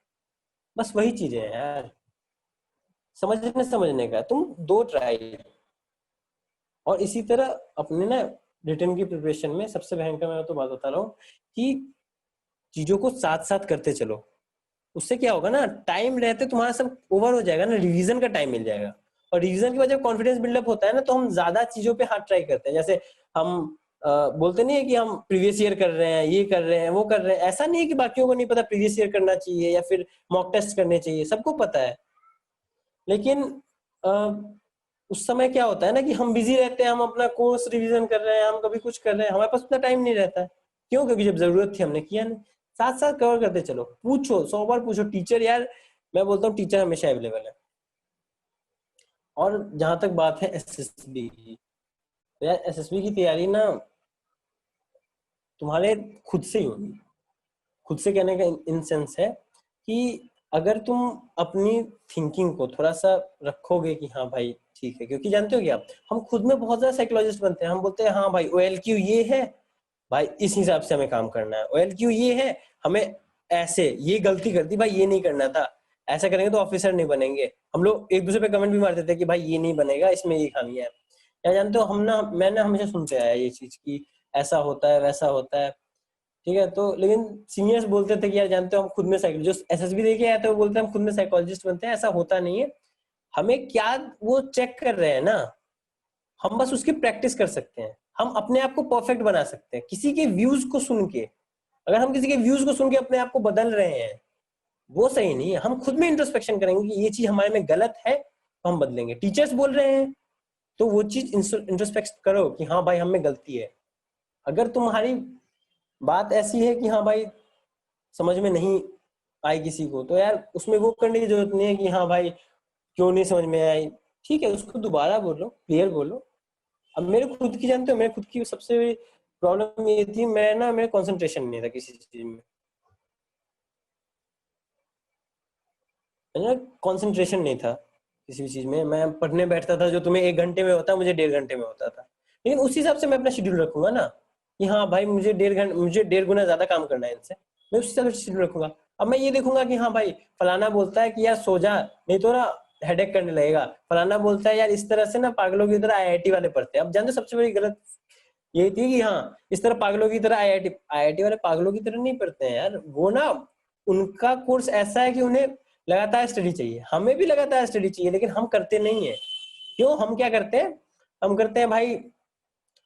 बस वही चीजें हैं यार, समझने समझने का तुम दो ट्राई। और इसी तरह अपने ना रिटर्न की प्रिपरेशन में सबसे भयंकर मैं तो बात बता रहा हूँ कि चीजों को साथ साथ करते चलो। उससे क्या होगा ना, टाइम रहते तुम्हारा सब ओवर हो जाएगा ना, रिवीजन का टाइम मिल जाएगा। और रिवीजन की वजह कॉन्फिडेंस बिल्डअप होता है ना, तो हम ज्यादा चीजों पे हाथ ट्राई करते हैं। जैसे हम बोलते नहीं है कि हम प्रीवियस ईयर कर रहे हैं, ये कर रहे हैं, वो कर रहे हैं। ऐसा नहीं है कि बाकियों को नहीं पता प्रीवियस ईयर करना चाहिए या फिर मॉक टेस्ट करने चाहिए, सबको पता है। लेकिन अ, उस समय क्या होता है ना कि हम बिजी रहते हैं, हम अपना कोर्स रिवीजन कर रहे हैं, हम कभी कुछ कर रहे हैं, हमारे पास उतना टाइम नहीं रहता है। क्यों? क्योंकि जब जरूरत थी हमने किया नहीं। साथ साथ कवर करते चलो, पूछो 100 बार पूछो टीचर यार। मैं बोलता हूँ टीचर हमेशा अवेलेबल है। और जहां तक बात है एसएसबी की, तो यार एसएसबी की तैयारी ना तुम्हारे खुद से ही होगी। खुद से कहने का इन सेंस है कि अगर तुम अपनी थिंकिंग को थोड़ा सा रखोगे कि हाँ भाई ठीक है, क्योंकि जानते हो क्या, हम खुद में बहुत ज्यादा साइकोलॉजिस्ट बनते हैं। हम बोलते हैं हाँ भाई OLQ ये है, भाई इस हिसाब से हमें काम करना है। OLQ ये है, हमें ऐसे ये गलती कर दी भाई, ये नहीं करना था, ऐसा करेंगे तो ऑफिसर नहीं बनेंगे। हम लोग एक दूसरे पे कमेंट भी मार देते हैं कि भाई ये नहीं बनेगा, इसमें ये खामियां है। या जानते हो हम ना, मैंने हमेशा सुनते आया ये चीज की ऐसा होता है वैसा होता है, ठीक है। तो लेकिन सीनियर्स बोलते थे कि यार जानते हो हम खुद में जो एसएसबी देके आए थे वो बोलते हैं हम खुद में साइकोलॉजिस्ट बनते हैं, ऐसा होता नहीं है। हमें क्या वो चेक कर रहे हैं ना, हम बस उसकी प्रैक्टिस कर सकते हैं। हम अपने आप को परफेक्ट बना सकते हैं किसी के व्यूज को सुन के। अगर हम किसी के व्यूज को सुन के अपने आप को बदल रहे हैं, वो सही नहीं है। हम खुद में इंट्रोस्पेक्शन करेंगे कि ये चीज हमारे में गलत है तो हम बदलेंगे। टीचर्स बोल रहे हैं तो वो चीज इंट्रोस्पेक्ट करो कि हाँ भाई हम में गलती है। अगर तुम्हारी बात ऐसी है कि हाँ भाई समझ में नहीं आई किसी को, तो यार उसमें वो करने की जरूरत नहीं है कि हाँ भाई क्यों नहीं समझ में आई। ठीक है, उसको दोबारा बोलो, क्लियर बोलो। अब मेरे खुद की जानते हो, मेरे खुद की सबसे बड़ी प्रॉब्लम ये थी, मैं ना मेरा कंसंट्रेशन नहीं था किसी चीज में। मेरा कंसंट्रेशन नहीं था किसी भी चीज में। मैं पढ़ने बैठता था, जो तुम्हें 1 घंटे में होता मुझे 1.5 घंटे में होता था। लेकिन उस हिसाब से मैं अपना शेड्यूल रखूंगा ना कि हाँ भाई मुझे 1.5 घंटे, मुझे 1.5 गुना ज्यादा काम करना है इनसे, मैं उस हिसाब से शेड्यूल रखूंगा। अब मैं ये देखूंगा कि हाँ भाई फलाना बोलता है कि यार सो जा नहीं तो ना हेडेक करने लगेगा, फलाना बोलता है यार इस तरह से ना पागलों की तरह आईआईटी वाले पढ़ते हैं। अब जानते हो सबसे बड़ी गलत यही थी कि हाँ इस तरह पागलों की तरह आईआईटी, आईआईटी वाले पागलों की तरह नहीं पढ़ते हैं यार। वो ना उनका कोर्स ऐसा है कि उन्हें लगातार स्टडी चाहिए, हमें भी लगातार स्टडी चाहिए, लेकिन हम करते नहीं है। क्यों? हम क्या करते हैं, हम करते हैं भाई,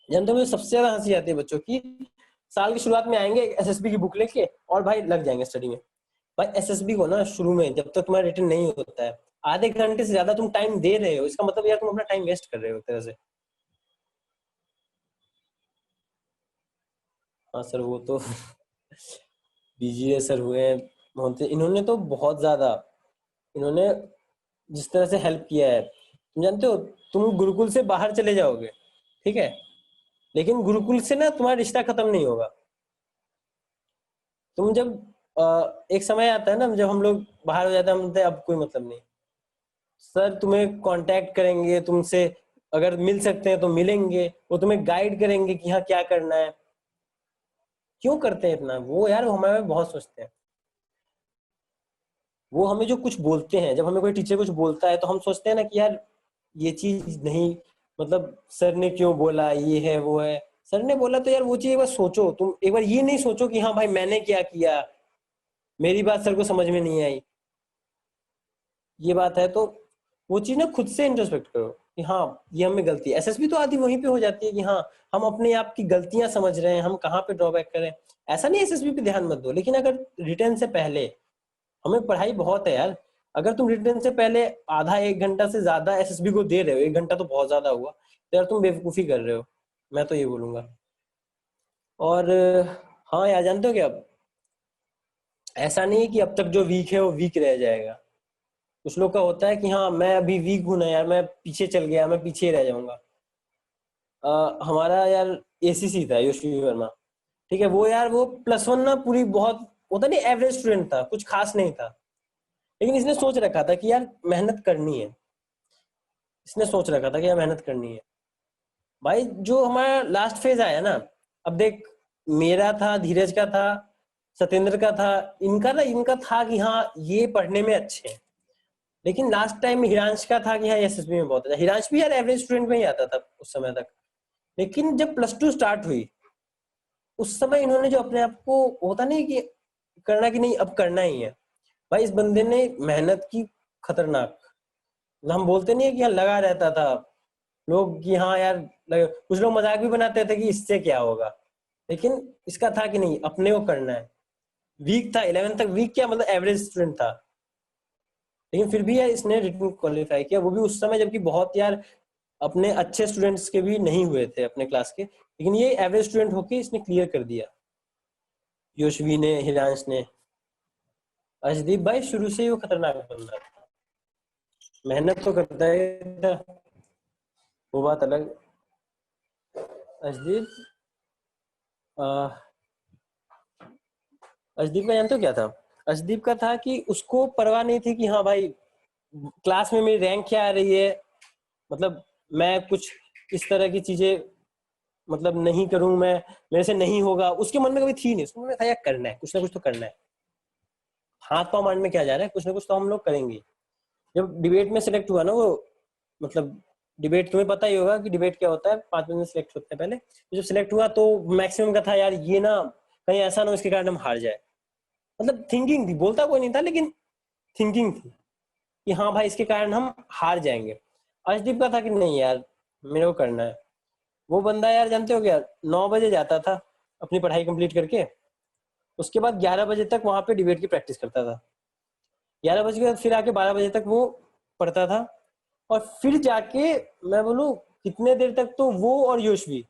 जानते हो मुझे सबसे ज्यादा हंसी आती है बच्चों की, साल की शुरुआत में आएंगे एसएसबी की बुक लेके और भाई लग जाएंगे स्टडी में। भाई एसएसबी को ना शुरू में जब तक तुम्हारा रिटर्न नहीं होता है, आधे घंटे से ज्यादा तुम टाइम दे रहे हो, इसका मतलब यार तुम अपना टाइम वेस्ट कर रहे हो एक तरह से। हाँ सर वो तो बीजीए सर हुए हैं मोहन, इन्होंने तो बहुत ज्यादा, इन्होंने जिस तरह से हेल्प किया है, तुम जानते हो तुम गुरुकुल से बाहर चले जाओगे, ठीक है, लेकिन गुरुकुल से ना तुम्हारा रिश्ता खत्म नहीं होगा। तुम जब एक समय आता है ना जब हम लोग बाहर हो जाते हैं, हम बोलते हैं अब कोई मतलब नहीं, सर तुम्हें कांटेक्ट करेंगे तुमसे, अगर मिल सकते हैं तो मिलेंगे, वो तुम्हें गाइड करेंगे कि हाँ क्या करना है। क्यों करते हैं इतना वो यार, वो हमारे में बहुत सोचते हैं। वो हमें जो कुछ बोलते हैं, जब हमें कोई टीचर कुछ बोलता है तो हम सोचते हैं ना कि यार ये चीज नहीं, मतलब सर ने क्यों बोला, ये है वो है। सर ने बोला तो यार वो चीज एक बार सोचो, तुम एक बार ये नहीं सोचो कि हाँ भाई मैंने क्या किया, मेरी बात सर को समझ में नहीं आई। ये बात है। तो वो चीज ना खुद से इंट्रोस्पेक्ट करो कि हाँ ये हमें गलती है। एसएसबी तो आदि वहीं पे हो जाती है कि हाँ हम अपने आप की गलतियां समझ रहे हैं, हम कहाँ पे ड्रॉबैक कर रहे हैं। ऐसा नहीं एसएसबी पे ध्यान मत दो, लेकिन अगर रिटर्न से पहले, हमें पढ़ाई बहुत है यार, अगर तुम रिटर्न से पहले आधा एक घंटा से ज्यादा एसएसबी को दे रहे हो, एक घंटा तो बहुत ज्यादा हुआ, तो यार तुम बेवकूफी कर रहे हो, मैं तो ये बोलूंगा। और हाँ यार जानते हो क्या, ऐसा नहीं है कि अब तक जो वीक है वो वीक रह जाएगा। कुछ लोग का होता है कि हाँ मैं अभी वीक हूं ना यार, मैं पीछे चल गया, मैं पीछे ही रह जाऊंगा। हमारा यार एसीसी था, योशी वर्मा, ठीक है, वो यार वो +1 ना पूरी बहुत, होता नहीं एवरेज स्टूडेंट था, कुछ खास नहीं था, लेकिन इसने सोच रखा था कि यार मेहनत करनी है, इसने सोच रखा था कि यार मेहनत करनी है। भाई जो हमारा लास्ट फेज आया ना, अब देख, मेरा था, धीरज का था, सत्येंद्र का था, इनका था कि हाँ ये पढ़ने में अच्छे हैं। लेकिन लास्ट टाइम हिरांश का था कि हाँ एसएसबी में बहुत अच्छा, हिरांश भी यार एवरेज स्टूडेंट में ही आता था उस समय तक। लेकिन जब +2 स्टार्ट हुई, उस समय इन्होंने जो अपने आप को, होता नहीं कि करना कि नहीं अब करना ही है, भाई इस बंदे ने मेहनत की खतरनाक। हम बोलते नहीं है कि हाँ लगा रहता था, लोग कि हाँ यार कुछ लोग मजाक भी बनाते थे कि इससे क्या होगा, लेकिन इसका था कि नहीं अपने को करना है। वीक था 11 तक, वीक क्या मतलब एवरेज स्टूडेंट था, लेकिन फिर भी यार इसने रिटर्न क्वालिफाई किया, वो भी उस समय जबकि बहुत यार अपने अच्छे स्टूडेंट्स के भी नहीं हुए थे अपने क्लास के, लेकिन ये एवरेज स्टूडेंट होके इसने क्लियर कर दिया, योशवी ने, हिरांश ने। अर्शदीप भाई शुरू से ही वो खतरनाक बंदा था, मेहनत तो करता है था, वो बात अलग। अर्शदीप, अर्शदीप का जानते हो क्या था, अर्शदीप का था कि उसको परवाह नहीं थी कि हाँ भाई क्लास में मेरी रैंक क्या आ रही है, मतलब मैं कुछ इस तरह की चीजें मतलब नहीं करूं मैं, मेरे से नहीं होगा, उसके मन में कभी थी नहीं, उसके मन में था यार करना है, कुछ ना कुछ तो करना है, हाथ पांव मारने में क्या जा रहा है, कुछ ना कुछ तो हम लोग करेंगे। जब डिबेट में सिलेक्ट हुआ ना वो, मतलब डिबेट तुम्हें पता ही होगा कि डिबेट क्या होता है, 5 मिनट में सिलेक्ट होते हैं पहले, तो जब सिलेक्ट हुआ तो मैक्सिमम का था यार ये ना कहीं ऐसा ना हो इसके कारण हम हार जाए, मतलब थिंकिंग थी, बोलता कोई नहीं था लेकिन थिंकिंग थी कि हाँ भाई इसके कारण हम हार जाएंगे। अर्शदीप का था कि नहीं यार मेरे को करना है। वो बंदा यार जानते हो क्या, 9 बजे जाता था अपनी पढ़ाई कंप्लीट करके, उसके बाद 11 बजे तक वहां पे डिबेट की प्रैक्टिस करता था, 11 बजे के बाद फिर आके 12 बजे तक वो पढ़ता था, और फिर जाके मैं बोलूं कितने देर तक तो वो और योशवी,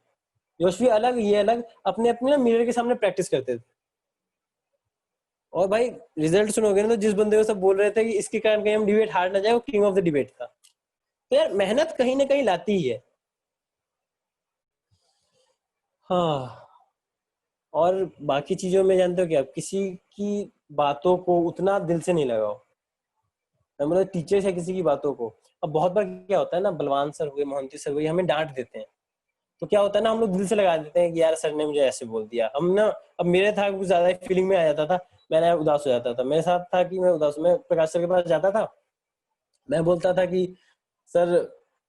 योशवी अलग ये अलग, अपने अपने ना मिरर के सामने प्रैक्टिस करते थे। और भाई रिजल्ट सुनोगे ना, तो जिस बंदे को सब बोल रहे थे कि इसके कारण कहीं हम डिबेट हार ना जाए, वो किंग ऑफ द डिबेट था। तो यार मेहनत कहीं ना कहीं लाती ही है। हाँ, और बाकी चीजों में जानते हो क्या, किसी की बातों को उतना दिल से नहीं लगाओ, मतलब टीचर्स है किसी की बातों को। अब बहुत बार क्या होता है ना, बलवान सर हुए, मोहंती सर हुए, हमें डांट देते हैं, तो क्या होता है ना हम लोग दिल से लगा देते हैं कि यार सर ने मुझे ऐसे बोल दिया, हम ना, अब मेरे था कुछ ज्यादा फीलिंग में आ जाता था, मैं उदास हो जाता था, मेरे साथ था कि मैं उदास, मैं प्रकाश सर के पास जाता था, मैं बोलता था कि सर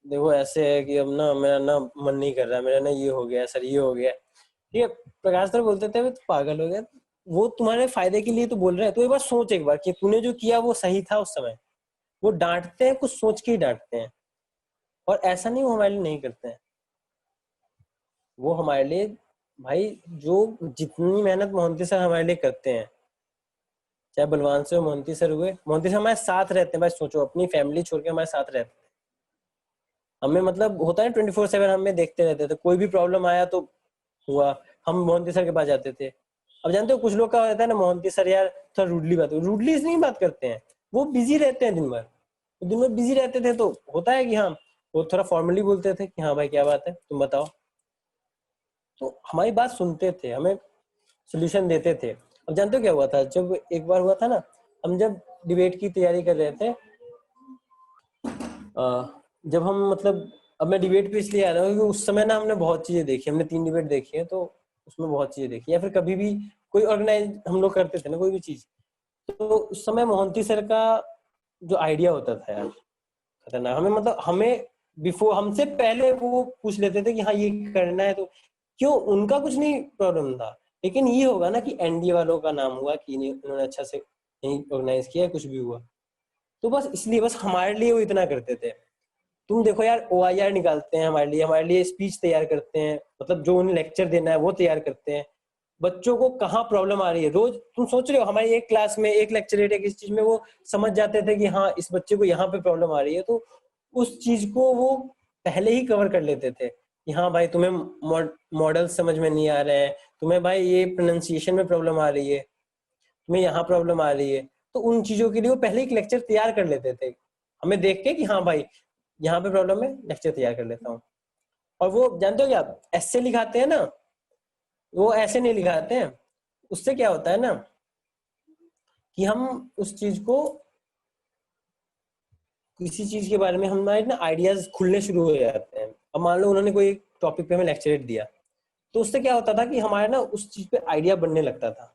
देखो ऐसे है कि अब ना मेरा ना मन नहीं कर रहा, मेरा ना ये हो गया सर, ये हो गया, ठीक है, प्रकाश सर बोलते थे तो पागल हो गया, वो तुम्हारे फायदे के लिए तो बोल रहे हैं, तो एक बार सोच एक बार कि तूने जो किया वो सही था उस समय। वो डांटते हैं कुछ सोच के ही डांटते हैं, और ऐसा नहीं वो हमारे लिए नहीं करते हैं, वो हमारे लिए, भाई जो जितनी मेहनत मोहंती सर हमारे लिए करते हैं, चाहे बलवान से हो, मोहंती सर हुए, मोहंती सर हमारे साथ रहते हैं, भाई सोचो अपनी फैमिली छोड़ के हमारे साथ रहते हैं, हमें मतलब होता है 24/7 हमें देखते रहते थे, कोई भी प्रॉब्लम आया तो हुआ, हम मोहंती सर के पास जाते थे। अब जानते हो कुछ लोग का रहता है ना, मोहंती सर यार थोड़ा रूडली बात, रूडली इसलिए बात करते हैं, वो बिजी रहते हैं दिन भर, तो दिन भर बिजी रहते थे, तो होता है कि हाँ वो थोड़ा फॉर्मली बोलते थे कि हाँ भाई क्या बात है तुम बताओ, तो हमारी बात सुनते थे, हमें सोल्यूशन देते थे। अब जानते हो क्या हुआ था, जब एक बार हुआ था ना, हम जब डिबेट की तैयारी कर रहे थे, जब हम मतलब, अब मैं डिबेट पे इसलिए आ रहा हूँ क्योंकि उस समय ना हमने बहुत चीजें देखी, हमने 3 डिबेट देखी है, तो उसमें बहुत चीजें देखी, या फिर कभी भी कोई ऑर्गेनाइज हम लोग करते थे ना कोई भी चीज, तो उस समय मोहंती सर का जो आइडिया होता था यार खतरनाक, हमें मतलब हमें बिफोर, हमसे पहले वो पूछ लेते थे कि हाँ ये करना है, तो क्यों उनका कुछ नहीं प्रॉब्लम था, लेकिन ये होगा ना कि एनडीए वालों का नाम हुआ कि इन्होंने अच्छा से नहीं ऑर्गेनाइज किया, कुछ भी हुआ, तो बस इसलिए बस हमारे लिए वो इतना करते थे। तुम देखो यार, OIR निकालते हैं हमारे लिए स्पीच तैयार करते हैं, मतलब जो उन्हें लेक्चर देना है वो तैयार करते हैं। बच्चों को कहाँ प्रॉब्लम आ रही है, रोज तुम सोच रहे हो हमारी एक क्लास में एक लेक्चरेट है किसी चीज में, वो समझ जाते थे कि हाँ इस बच्चे को यहाँ पे प्रॉब्लम आ रही है, तो उस चीज को वो पहले ही कवर कर लेते थे कि हाँ भाई तुम्हें मॉडल समझ में नहीं आ रहे हैं, तुम्हें भाई ये प्रोनाउंसिएशन में प्रॉब्लम आ रही है, तुम्हें यहाँ प्रॉब्लम आ रही है, तो उन चीजों के लिए वो पहले एक लेक्चर तैयार कर लेते थे हमें देख के कि हाँ भाई यहाँ पे प्रॉब्लम है, लेक्चर तैयार कर लेता हूँ। और वो जानते हो क्या, ऐसे लिखाते हैं ना, वो ऐसे नहीं लिखाते हैं। उससे क्या होता है ना कि हम उस चीज को, किसी चीज के बारे में हमारे ना आइडियाज खुलने शुरू हो जाते हैं। अब मान लो उन्होंने कोई टॉपिक पे हमें लेक्चरेट दिया, तो उससे क्या होता था कि हमारा ना उस चीज पे आइडिया बनने लगता था।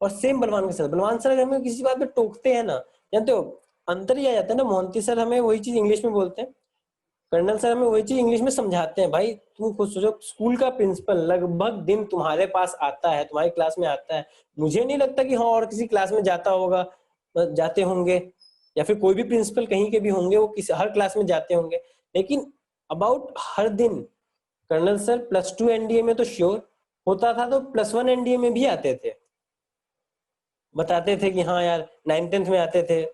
और सेम बलवान के साथ, बलवान सर अगर हमें किसी बात पे टोकते हैं ना, जानते हो अंतर ही आ जाता है ना, मोहंती सर हमें वही चीज इंग्लिश में बोलते हैं, कर्नल सर हमें वही चीज इंग्लिश में समझाते हैं। भाई तुम खुद सोचो, स्कूल का प्रिंसिपल लगभग दिन तुम्हारे पास आता है, तुम्हारी क्लास में आता है, मुझे नहीं लगता कि हाँ और किसी क्लास में जाता होगा, जाते होंगे, या फिर कोई भी प्रिंसिपल कहीं के भी होंगे वो किसी हर क्लास में जाते होंगे, लेकिन अबाउट हर दिन कर्नल सर +2 NDA में तो श्योर होता था, तो +1 NDA में भी आते थे, बताते थे कि हाँ यार 9th-10th में आते थे,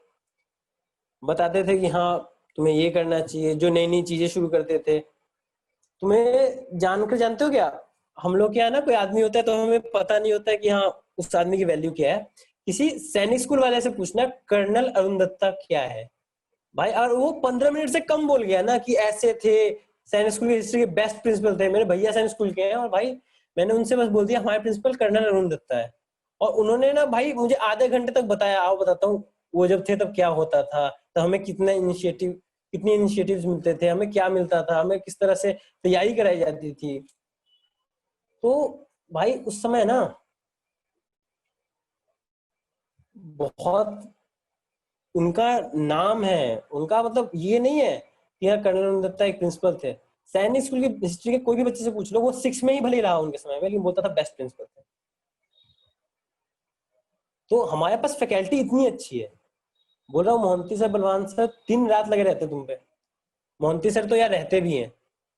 बताते थे कि हाँ तुम्हें ये करना चाहिए, जो नई नई चीजें शुरू करते थे। तुम्हें जानकर, जानते हो क्या, हम लोग क्या है ना, कोई आदमी होता है तो हमें पता नहीं होता है कि हाँ उस आदमी की वैल्यू क्या है। किसी सैनिक स्कूल वाले से पूछना कर्नल अरुण दत्ता क्या है भाई, और वो 15 मिनट से कम बोल गया ना कि ऐसे थे, सैनिक स्कूल की हिस्ट्री के बेस्ट प्रिंसिपल थे, मेरे भैया सैनिक स्कूल के हैं, और भाई मैंने उनसे बस बोल दिया हमारे प्रिंसिपल कर्नल अरुण दत्ता है, और उन्होंने ना भाई मुझे आधे घंटे तक बताया, आओ बताता हूँ वो जब थे तब क्या होता था, तो हमें कितनी इनिशिएटिव्स मिलते थे, हमें क्या मिलता था, हमें किस तरह से तैयारी कराई जाती थी। तो भाई उस समय ना बहुत उनका नाम है, उनका मतलब ये नहीं है कि हाँ कर्नल अरुण दत्ता एक प्रिंसिपल थे। सैनिक स्कूल की हिस्ट्री के कोई भी बच्चे से पूछ लो, वो 6 में ही भले ही रहा उनके समय में, लेकिन बोलता था बेस्ट प्रिंसिपल थे। तो हमारे पास फैकल्टी इतनी अच्छी है, बोल रहा हूँ मोहंती सर बलवान सर दिन रात लगे रहते तुम पे। मोहंती सर तो यार रहते भी हैं,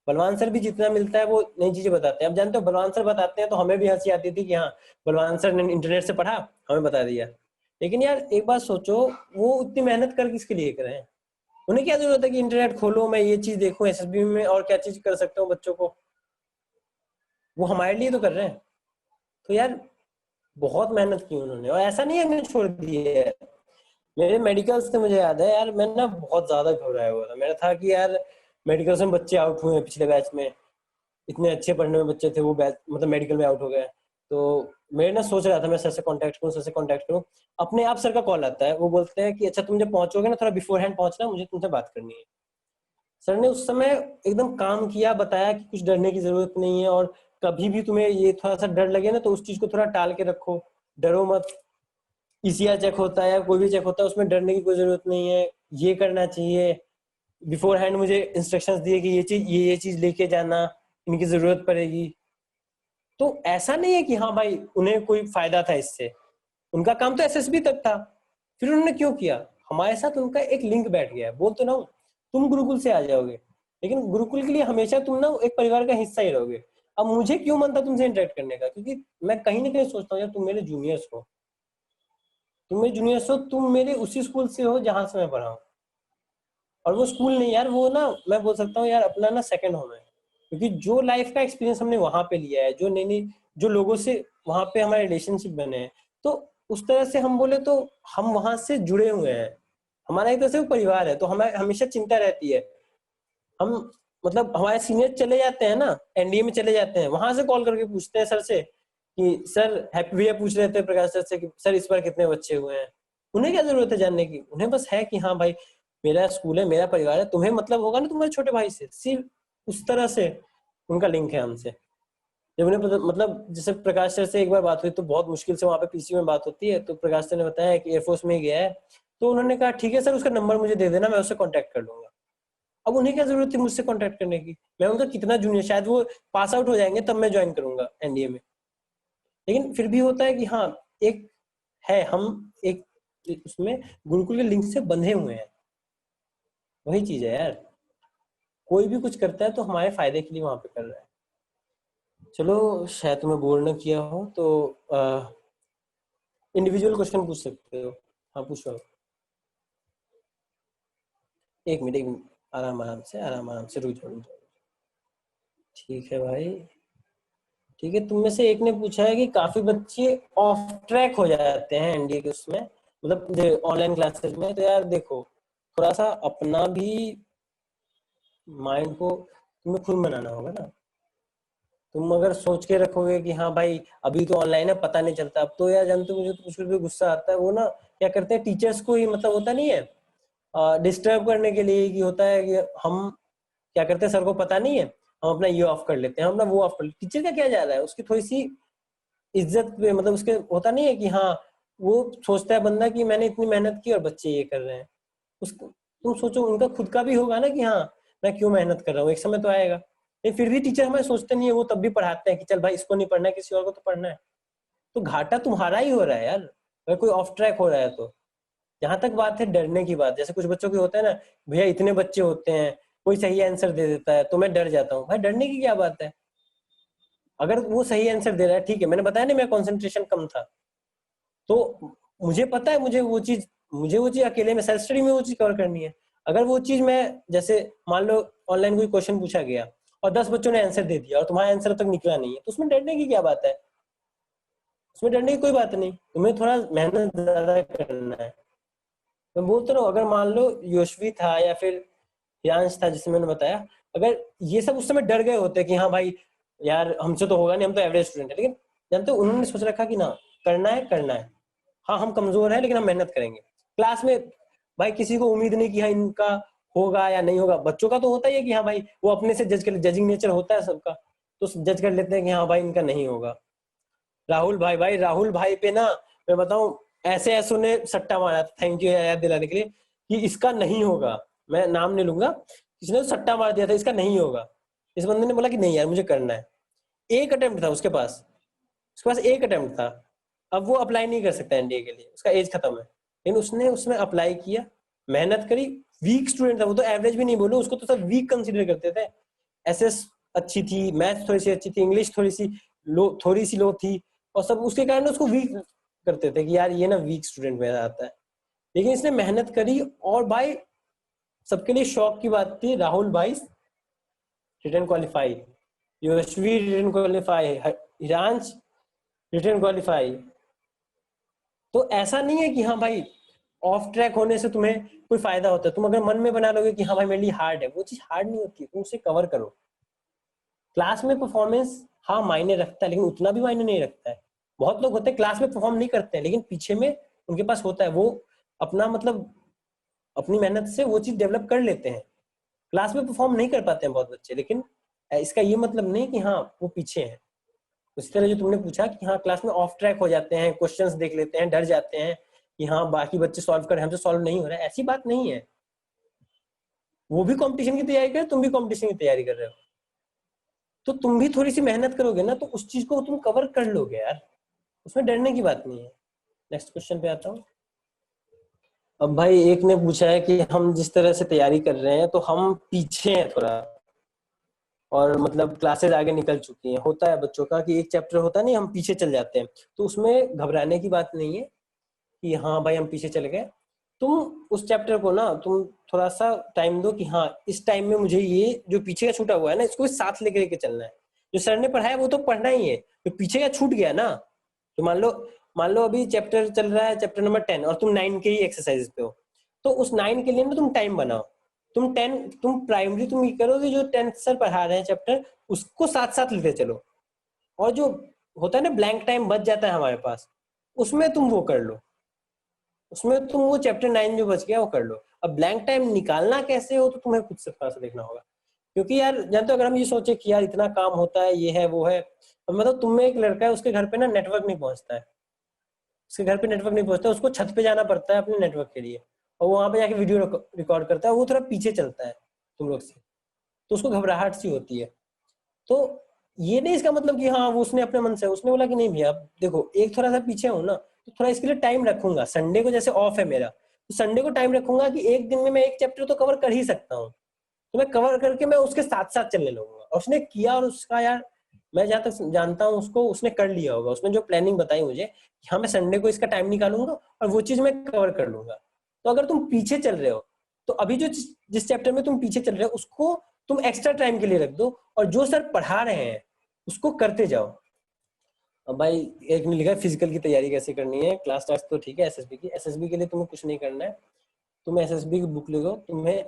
बलवान सर भी जितना मिलता है वो नई चीजें बताते हैं। अब जानते हो बलवान सर बताते हैं तो हमें भी हंसी आती थी कि हाँ बलवान सर ने इंटरनेट से पढ़ा, हमें बता दिया। लेकिन यार एक बात सोचो, वो उतनी मेहनत कर किसके लिए कर रहे हैं, उन्हें क्या जरूरत है कि इंटरनेट खोलो मैं ये चीज देखूं SSB में और क्या चीज कर सकता हूँ बच्चों को, वो हमारे लिए तो कर रहे हैं। तो यार बहुत मेहनत की उन्होंने, और ऐसा नहीं है हमने छोड़ दी है। मेरे मेडिकल्स से मुझे याद है यार, मैं ना बहुत ज्यादा घबराया हुआ था, मेरा था कि यार मेडिकल्स में बच्चे आउट हुए हैं पिछले बैच में, इतने अच्छे पढ़ने में बच्चे थे, वो बैच मतलब मेडिकल में आउट हो गए। तो मैं ना सोच रहा था मैं सर से कांटेक्ट करूं, सर से कांटेक्ट करूं, अपने आप सर का कॉल आता है, वो बोलते हैं कि अच्छा तुम जब पहुंचोगे ना थोड़ा बिफोर हैंड पहुंचना, मुझे तुमसे बात करनी है। सर ने उस समय एकदम काम किया, बताया कि कुछ डरने की जरूरत नहीं है, और कभी भी तुम्हें ये थोड़ा सा डर लगे ना तो उस चीज को थोड़ा टाल के रखो, डरो मत। ECR चेक होता है या कोई भी चेक होता है, उसमें डरने की कोई जरूरत नहीं है, ये करना चाहिए। बिफोर हैंड मुझे इंस्ट्रक्शंस दिए कि ये चीज लेके जाना, इनकी जरूरत पड़ेगी। तो ऐसा नहीं है कि हाँ भाई उन्हें कोई फायदा था इससे, उनका काम तो SSB तक था, फिर उन्होंने क्यों किया, हमारे साथ उनका एक लिंक बैठ गया है। बोल तो ना हूं, तुम गुरुकुल से आ जाओगे, लेकिन गुरुकुल के लिए हमेशा तुम ना एक परिवार का हिस्सा ही रहोगे। अब मुझे क्यों मन था तुमसे इंटरेक्ट करने का, क्योंकि मैं कहीं ना कहीं सोचता हूँ यार तुम मेरे जूनियर्स हो, तुम मेरे जूनियर्स हो, तुम मेरे उसी स्कूल से हो जहां से मैं पढ़ा हूँ। और वो स्कूल नहीं यार, वो ना मैं बोल सकता हूँ यार अपना ना सेकंड होम है, क्योंकि जो लाइफ का एक्सपीरियंस हमने वहां पे लिया है, जो नई नई जो लोगों से वहां पे हमारे रिलेशनशिप बने हैं, तो उस तरह से हम बोले तो हम वहां से जुड़े हुए हैं, हमारा एक तरह से वो परिवार है। तो हमें हमेशा चिंता रहती है, हम मतलब हमारे सीनियर चले जाते हैं ना, NDA में चले जाते हैं, वहां से कॉल करके पूछते हैं सर से कि सर, हैप्पी भैया पूछ रहे थे प्रकाश सर से कि सर इस बार कितने बच्चे हुए हैं। उन्हें क्या जरूरत है जानने की, उन्हें बस है कि हाँ भाई मेरा स्कूल है, मेरा परिवार है, तुम्हें मतलब होगा ना तुम्हारे छोटे भाई से, सिर्फ उस तरह से उनका लिंक है हमसे। जब उन्हें मतलब जैसे प्रकाश सर से एक बार बात हुई तो बहुत मुश्किल से वहां पे PC में बात होती है, तो प्रकाश सर ने बताया कि एयरफोर्स में ही गया है, तो उन्होंने कहा ठीक है सर उसका नंबर मुझे दे देना, मैं उससे कांटेक्ट कर लूंगा। अब उन्हें क्या जरूरत थी मुझसे कांटेक्ट करने की, मैं उनका कितना जूनियर, शायद वो पास आउट हो जाएंगे तब मैं ज्वाइन करूंगा NDA में। लेकिन फिर भी होता है कि हाँ एक है, हम एक उसमें गुरुकुल के लिंक से बंधे हुए हैं। वही चीज है यार, कोई भी कुछ करता है तो हमारे फायदे के लिए वहां पे कर रहा है। चलो शायद तुम्हें बोर न किया हो तो इंडिविजुअल क्वेश्चन पूछ सकते हो। हाँ पूछो। एक मिनट, एक मिनट, आराम आराम से, आराम आराम से, रुक जाओ रुक जाओ। ठीक है भाई, ठीक है। तुम में से एक ने पूछा है कि काफी बच्चे ऑफ ट्रैक हो जाते हैं एनडीए के उसमें, मतलब ऑनलाइन क्लासेस में। तो यार देखो, थोड़ा सा अपना भी माइंड को तुम्हें खुद बनाना होगा ना। तुम अगर सोच के रखोगे कि हाँ भाई अभी तो ऑनलाइन है, पता नहीं चलता, अब तो यार जानते हो मुझे तो कुछ भी गुस्सा आता है। वो ना क्या करते हैं टीचर्स को ही, मतलब होता नहीं है डिस्टर्ब करने के लिए, कि होता है कि हम क्या करते हैं, सर को पता नहीं है, हम अपना ये ऑफ कर लेते हैं, हम अपना वो ऑफ कर लेते हैं। टीचर का क्या जा रहा है, उसकी थोड़ी सी इज्जत पे, मतलब उसके होता नहीं है कि हाँ, वो सोचता है बंदा कि मैंने इतनी मेहनत की और बच्चे ये कर रहे हैं। उसको तुम सोचो, उनका खुद का भी होगा ना कि हाँ मैं क्यों मेहनत कर रहा हूँ, एक समय तो आएगा। लेकिन फिर भी टीचर हमें सोचते नहीं है, वो तब भी पढ़ाते हैं कि चल भाई इसको नहीं पढ़ना है, किसी और को तो पढ़ना है। तो घाटा तुम्हारा ही हो रहा है यार, अगर कोई ऑफ ट्रैक हो रहा है तो। जहां तक बात है डरने की बात, जैसे कुछ बच्चों की होता है ना, भैया इतने बच्चे होते हैं, कोई सही आंसर दे देता है तो मैं डर जाता हूँ। भाई डरने की क्या बात है, अगर वो सही आंसर दे रहा है ठीक है, मैंने बताया ना मेरा कंसंट्रेशन कम था, तो मुझे पता है मुझे वो चीज अकेले में सेल्फ स्टडी में वो चीज कवर करनी है। अगर वो चीज मैं, जैसे मान लो ऑनलाइन कोई क्वेश्चन पूछा गया और 10 बच्चों ने आंसर दे दिया और तुम्हारा आंसर तक निकला नहीं है, तो उसमें डरने की क्या बात है। उसमें डरने की कोई बात नहीं, तुम्हें थोड़ा मेहनत ज्यादा करना है। मैं बोलता रहा हूँ, अगर मान लो यशवी था या फिर यांश था जिसे मैंने बताया, अगर ये सब उस समय डर गए होते कि हाँ भाई यार हमसे तो होगा नहीं, हम तो एवरेज स्टूडेंट है, लेकिन जानते हो उन्होंने सोच रखा कि ना करना है करना है। हाँ हम कमजोर है लेकिन हम मेहनत करेंगे। क्लास में भाई किसी को उम्मीद नहीं कि हाँ इनका होगा या नहीं होगा। बच्चों का तो होता ही है कि हाँ भाई वो अपने से जज कर, जजिंग नेचर होता है सबका, तो जज कर लेते हैं कि हाँ भाई इनका नहीं होगा। राहुल भाई पे ना मैं बताऊं, ऐसे ऐसो ने सट्टा मारा था, थैंक यू याद दिलाने के लिए, कि इसका नहीं होगा। मैं नाम नहीं लूंगा, किसी ने तो सट्टा मार दिया था इसका नहीं होगा। इस बंदे ने बोला कि नहीं यार मुझे करना है। एक अटेम्प्ट था उसके पास एक अटेम्प्ट था। अब वो अप्लाई नहीं कर सकता एनडीए के लिए, उसका एज खत्म है, लेकिन उसने उसमें अप्लाई किया, मेहनत करी। वीक स्टूडेंट था वो, तो एवरेज भी नहीं बोलो उसको, तो सब वीक कंसीडर करते थे। एसएस अच्छी थी, मैथ्स थोड़ी सी अच्छी थी, इंग्लिश थोड़ी सी लो थी, और सब उसके कारण उसको वीक करते थे कि यार ये ना वीक स्टूडेंट में आता है। लेकिन इसने मेहनत करी, और भाई सबके लिए शौक की बात थी, राहुल भाई return qualify, Yashvi return qualify, Hiransh return qualify. तो ऐसा नहीं है कि हाँ भाई ऑफ ट्रैक होने से तुम्हें कोई फायदा होता है। तुम अगर मन में बना लोगे कि हाँ भाई मेरे लिए हार्ड है, वो चीज हार्ड नहीं होती, तुम उसे कवर करो। क्लास में परफॉर्मेंस हाँ मायने रखता है, लेकिन उतना भी मायने नहीं रखता है। बहुत लोग होते हैं क्लास में परफॉर्म नहीं करते हैं, लेकिन पीछे में उनके पास होता है, वो अपना मतलब अपनी मेहनत से वो चीज डेवलप कर लेते हैं। क्लास में परफॉर्म नहीं कर पाते हैं बहुत बच्चे, लेकिन इसका ये मतलब नहीं कि हाँ वो पीछे हैं। उसी तरह जो तुमने पूछा कि हाँ क्लास में ऑफ ट्रैक हो जाते हैं, क्वेश्चंस देख लेते हैं, डर जाते हैं कि हाँ बाकी बच्चे सॉल्व कर रहे हैं हमसे सॉल्व नहीं हो रहा है, ऐसी बात नहीं है। वो भी कंपटीशन की तैयारी कर रहे, तुम भी कंपटीशन की तैयारी कर रहे हो, तो तुम भी थोड़ी सी मेहनत करोगे ना तो उस चीज को तुम कवर कर लोगे यार, उसमें डरने की बात नहीं है। नेक्स्ट क्वेश्चन पे आता हूँ। अब भाई एक ने पूछा है कि हम जिस तरह से तैयारी कर रहे हैं तो हम पीछे हैं थोड़ा, और मतलब क्लासेस आगे निकल चुकी हैं। होता है बच्चों का कि एक चैप्टर होता नहीं, हम पीछे चल जाते हैं, तो उसमें घबराने की बात नहीं है कि हाँ भाई हम पीछे चले गए। तुम उस चैप्टर को ना तुम थोड़ा सा टाइम दो कि हाँ इस टाइम में मुझे ये जो पीछे का छूटा हुआ है ना इसको साथ लेकर के चलना है। जो सर ने पढ़ाया वो तो पढ़ना ही है, जो पीछे का छूट गया ना, तो मान लो अभी चैप्टर चल रहा है, चैप्टर नंबर 10, और तुम 9 के ही एक्सरसाइज पे हो, तो उस 9 के लिए ना तुम टाइम बनाओ। तुम प्राइमरी तुम ये करो कि जो 10th सर पढ़ा रहे हैं चैप्टर उसको साथ साथ लेते चलो, और जो होता है ना ब्लैंक टाइम बच जाता है हमारे पास, उसमें तुम वो कर लो, उसमें तुम वो चैप्टर 9 जो बच गया वो कर लो। अब ब्लैंक टाइम निकालना कैसे हो तो तुम्हें खुद से थोड़ा सा देखना होगा, क्योंकि यार जानते हो अगर हम ये सोचे कि यार इतना काम होता है ये है वो है, अब मतलब तुम में एक लड़का है उसके घर पे ना नेटवर्क नहीं पहुंचता है, उसके घर पे नेटवर्क नहीं पहुंचता, उसको छत पे जाना पड़ता है अपने नेटवर्क के लिए, और वहां पे जाके वीडियो रिकॉर्ड करता है, वो थोड़ा पीछे चलता है तुम लोग से, तो उसको घबराहट सी होती है। तो ये नहीं इसका मतलब कि हाँ वो उसने अपने मन से, उसने बोला कि नहीं भैया देखो एक थोड़ा सा पीछे हूं ना, तो थोड़ा इसके लिए टाइम रखूंगा, संडे को जैसे ऑफ है मेरा, तो संडे को टाइम रखूंगा कि एक दिन में मैं एक चैप्टर तो कवर कर ही सकता हूँ, तो मैं कवर करके मैं उसके साथ साथ चलने लगूंगा। और उसने किया, और उसका यार मैं जहाँ तक जानता हूँ उसको, उसने कर लिया होगा। उसने जो प्लानिंग बताई मुझे कि हाँ मैं संडे को इसका टाइम निकालूंगा और वो चीज मैं कवर कर लूंगा। तो अगर तुम पीछे चल रहे हो तो अभी जो जिस चैप्टर में तुम पीछे चल रहे हो उसको तुम एक्स्ट्रा टाइम के लिए रख दो, और जो सर पढ़ा रहे हैं उसको करते जाओ। अब भाई एक ने लिखा है फिजिकल की तैयारी कैसे करनी है, क्लास टेस्ट तो ठीक है, एसएसबी की, एसएसबी के लिए तुम्हें कुछ नहीं करना है। तुम एसएसबी की बुक ले लो, तुम्हें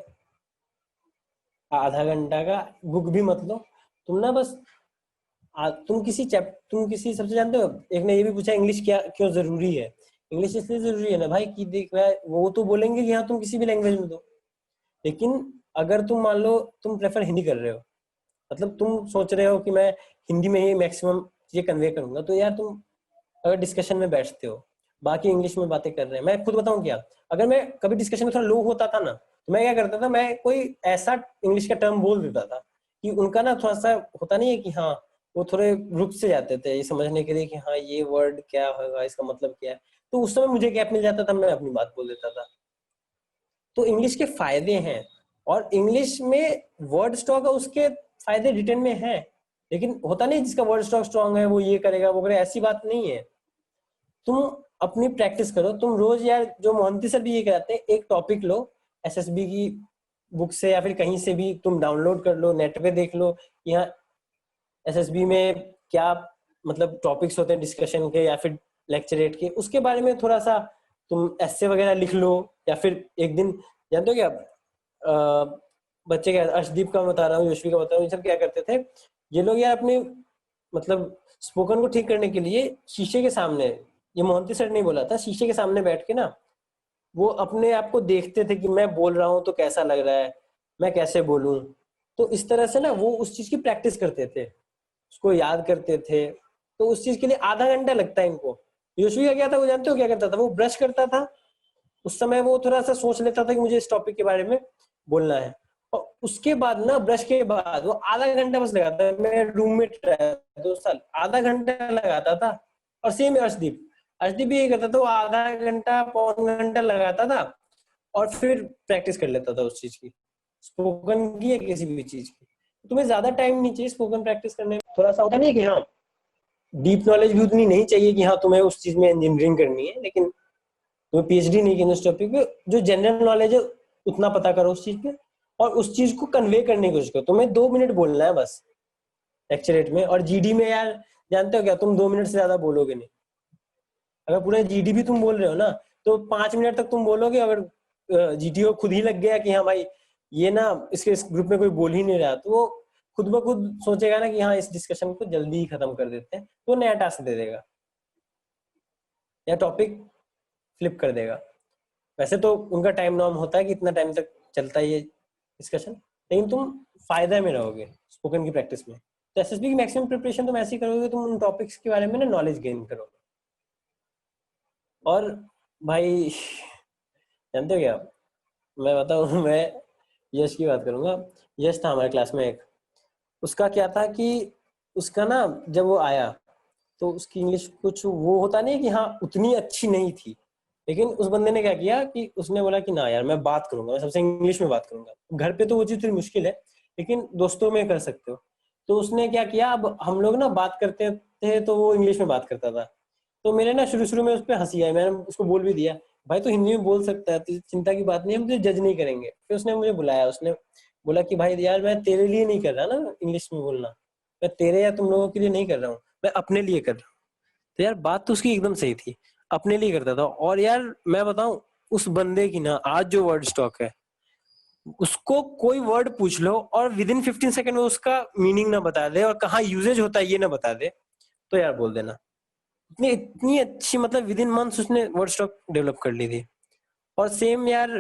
आधा घंटा का, बुक भी मत लो तुम ना, बस तुम किसी सबसे जानते हो, एक ने ये भी पूछा इंग्लिश क्या क्यों जरूरी है। इंग्लिश इसलिए जरूरी है ना भाई कि देख भाई वो तो बोलेंगे कि हाँ तुम किसी भी लैंग्वेज में दो, लेकिन अगर तुम मान लो तुम प्रेफर हिंदी कर रहे हो, मतलब तुम सोच रहे हो कि मैं हिंदी में ही मैक्सिमम चीजें कन्वे करूंगा, तो यार तुम अगर डिस्कशन में बैठते हो बाकी इंग्लिश में बातें कर रहे हैं, मैं खुद बताऊं क्या, अगर मैं कभी डिस्कशन में थोड़ा लो होता था ना, तो मैं क्या करता था, मैं कोई ऐसा इंग्लिश का टर्म बोल देता था कि उनका ना थोड़ा सा होता नहीं है कि हाँ वो थोड़े रुक से जाते थे ये समझने के लिए कि हाँ ये वर्ड क्या होगा, इसका मतलब क्या है। तो उस समय मुझे गैप मिल जाता था, मैं अपनी बात बोल देता था। तो इंग्लिश के फायदे हैं, और इंग्लिश में वर्ड स्टॉक है उसके फायदे रिटर्न में है, लेकिन होता नहीं जिसका वर्ड स्टॉक स्ट्रांग है वो ये करेगा वो करेगा, ऐसी बात नहीं है। तुम अपनी प्रैक्टिस करो, तुम रोज यार, जो मोहंती सर भी ये कहते हैं, एक टॉपिक लो एसएसबी की बुक से या फिर कहीं से भी तुम डाउनलोड कर लो, नेट पे देख लो कि हाँ एसएसबी में क्या मतलब टॉपिक्स होते हैं डिस्कशन के या फिर लेक्चरेट के, उसके बारे में थोड़ा सा तुम ऐसे वगैरह लिख लो। या फिर एक दिन, जानते हो क्या बच्चे क्या, अर्शदीप का बता रहा हूँ, योशवी का बता रहा हूँ, ये सब क्या करते थे, ये लोग यार अपने मतलब स्पोकन को ठीक करने के लिए शीशे के सामने, ये मोहंती सर ने बोला था, शीशे के सामने बैठ के ना वो अपने आप को देखते थे कि मैं बोल रहा हूँ तो कैसा लग रहा है, मैं कैसे बोलूं। तो इस तरह से ना वो उस चीज की प्रैक्टिस करते थे, उसको याद करते थे। तो उस चीज के लिए आधा घंटा लगता है इनको। योशवी का क्या था, वो जानते हो क्या करता था, वो ब्रश करता था, उस समय वो थोड़ा सा सोच लेता था कि मुझे इस टॉपिक के बारे में बोलना है, और उसके बाद ना ब्रश के बाद वो आधा घंटा बस लगाता है। मैं रूममेट रहा 2 साल, आधा घंटा लगाता था। और सेम अर्शदीप, अर्शदीप भी यही करता था, वो आधा घंटा पौन घंटा लगाता था और फिर प्रैक्टिस कर लेता था उस चीज की, स्पोकन की या किसी भी चीज की। तुम्हें ज्यादा टाइम नहीं चाहिए स्पोकन प्रैक्टिस करने में, थोड़ा सा होता नहीं कि हाँ डीप नॉलेज भी उतनी नहीं चाहिए कि हाँ तुम्हें उस चीज में इंजीनियरिंग करनी है, लेकिन तुम्हें पीएचडी नहीं की उस टॉपिक पे, जो जनरल नॉलेज है उतना पता करो उस चीज पे, और उस चीज को कन्वे करने की कोशिश करो। तुम्हें 2 मिनट बोलना है बस लेक्चरेट में, और जीडी में यार जानते हो क्या, तुम 2 मिनट से ज्यादा बोलोगे नहीं। अगर पूरा जीडी भी तुम बोल रहे हो ना, तो 5 मिनट तक तुम बोलोगे। अगर जीडी को खुद ही लग गया कि हाँ भाई ये ना इसके इस ग्रुप में कोई बोल ही नहीं रहा, तो वो खुद ब खुद सोचेगा ना कि हाँ इस डिस्कशन को जल्दी ही खत्म कर देते हैं, तो नया टास्क दे देगा या टॉपिक फ्लिप कर देगा। वैसे तो उनका टाइम नॉर्म होता है कि इतना टाइम तक चलता है ये डिस्कशन, लेकिन तुम फायदा में रहोगे स्पोकन की प्रैक्टिस में। तो एसएसबी की मैक्सिमम प्रिपरेशन तुम ऐसे ही करोगे, तुम उन टॉपिक्स के बारे में ना नॉलेज गेन करोगे। और भाई जानते हो क्या, मैं बताऊं मैं यश की बात करूंगा। यश था हमारे क्लास में एक, उसका क्या था कि उसका ना जब वो आया तो उसकी इंग्लिश कुछ वो होता नहीं कि हाँ उतनी अच्छी नहीं थी, लेकिन उस बंदे ने क्या किया कि उसने बोला कि ना यार मैं बात करूंगा, मैं सबसे इंग्लिश में बात करूंगा। घर पे तो वो चीज थोड़ी मुश्किल है, लेकिन दोस्तों में कर सकते हो। तो उसने क्या किया, अब हम लोग ना बात करते थे तो वो इंग्लिश में बात करता था। तो मेरे ना शुरू शुरू में उस पर हंसी आई, मैंने उसको बोल भी दिया भाई तो हिंदी में बोल सकता है, तो चिंता की बात नहीं, हम तुझे जज नहीं करेंगे। फिर उसने मुझे बुलाया, उसने बोला कि भाई यार मैं तेरे लिए नहीं कर रहा ना इंग्लिश में बोलना, मैं तेरे या तुम लोगों के लिए नहीं कर रहा हूँ, मैं अपने लिए कर रहा हूँ। तो यार बात तो उसकी एकदम सही थी, अपने लिए करता था। और यार मैं बताऊं, उस बंदे की ना आज जो वर्ड स्टॉक है, उसको कोई वर्ड पूछ लो और विद इन 15 सेकंड में उसका मीनिंग ना बता दे और कहाँ यूजेज होता है ये ना बता दे, तो यार बोल देना। इतनी इतनी अच्छी मतलब विद इन मंथ्स उसने वर्ड स्टॉक डेवलप कर ली थी। और सेम यार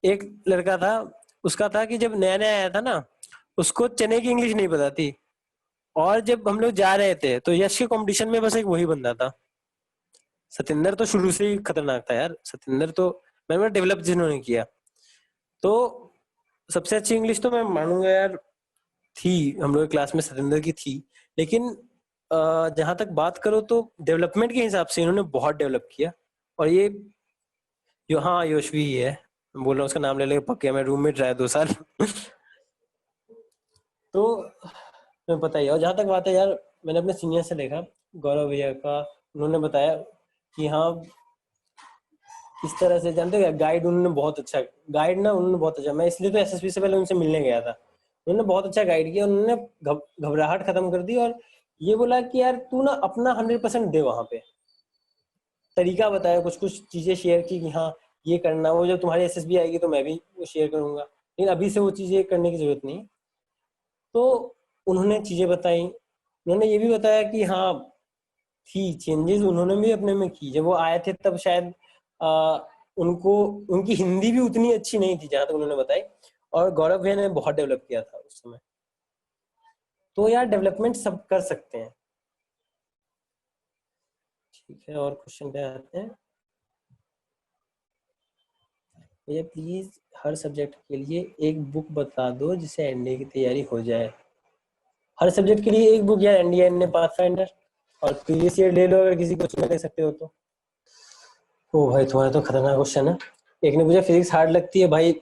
एक लड़का था, उसका था कि जब नया नया आया था ना, उसको चने की इंग्लिश नहीं पता थी। और जब हम लोग जा रहे थे तो यश के कंपटीशन में बस एक वही बंदा था, सतिंदर तो शुरू से ही खतरनाक था यार। सतिंदर तो मैंने डेवलप जिन्होंने किया, तो सबसे अच्छी इंग्लिश तो मैं मानूंगा यार थी हम लोग क्लास में सतिंदर की थी। लेकिन जहां तक बात करो तो डेवलपमेंट के हिसाब से इन्होंने बहुत डेवलप किया। और ये हाँ योशवी ही है, मैं बोल रहा हूँ उसका नाम ले लेके पक्के, मैं रूममेट रहा है 2 साल। तो तुम्हें पता ही है। और जहाँ तक बात है यार, मैंने अपने सीनियर से देखा, गौरव भैया का, उन्होंने बताया कि हाँ इस तरह से, जानते हो गाइड उन्होंने बहुत अच्छा, गाइड ना उन्होंने बहुत अच्छा, मैं इसलिए तो एसएसबी से पहले उनसे मिलने गया था। उन्होंने बहुत अच्छा गाइड किया, उन्होंने घबराहट खत्म कर दी और ये बोला कि यार तू ना अपना 100% दे, वहां पे तरीका बताया, कुछ कुछ चीजें शेयर की कि हाँ ये करना, वो जब तुम्हारी एसएसबी आएगी तो मैं भी वो शेयर करूंगा, लेकिन अभी से वो चीजें करने की जरूरत नहीं। तो उन्होंने चीजें बताई, उन्होंने ये भी बताया कि हाँ थी चेंजेस उन्होंने भी अपने में की। जब वो आए थे तब शायद उनको, उनकी हिंदी भी उतनी अच्छी नहीं थी जहां तक उन्होंने बताई, और गौरव भैया ने बहुत डेवलप किया था उस समय। तो यार डेवलपमेंट सब कर सकते हैं। ठीक है, और क्वेश्चन पे आते हैं। भैया प्लीज हर सब्जेक्ट के लिए एक बुक बता दो जिससे एनडीए की तैयारी हो जाए। हर सब्जेक्ट के लिए एक बुक, यार एनडीए ने पाथफाइंडर और प्रीवियस ईयर ले लो अगर किसी कोचिंग में ले सकते हो तो। ओ भाई तुम्हारा तो खतरनाक क्वेश्चन है। एक ने पूछा फिजिक्स हार्ड लगती है, भाई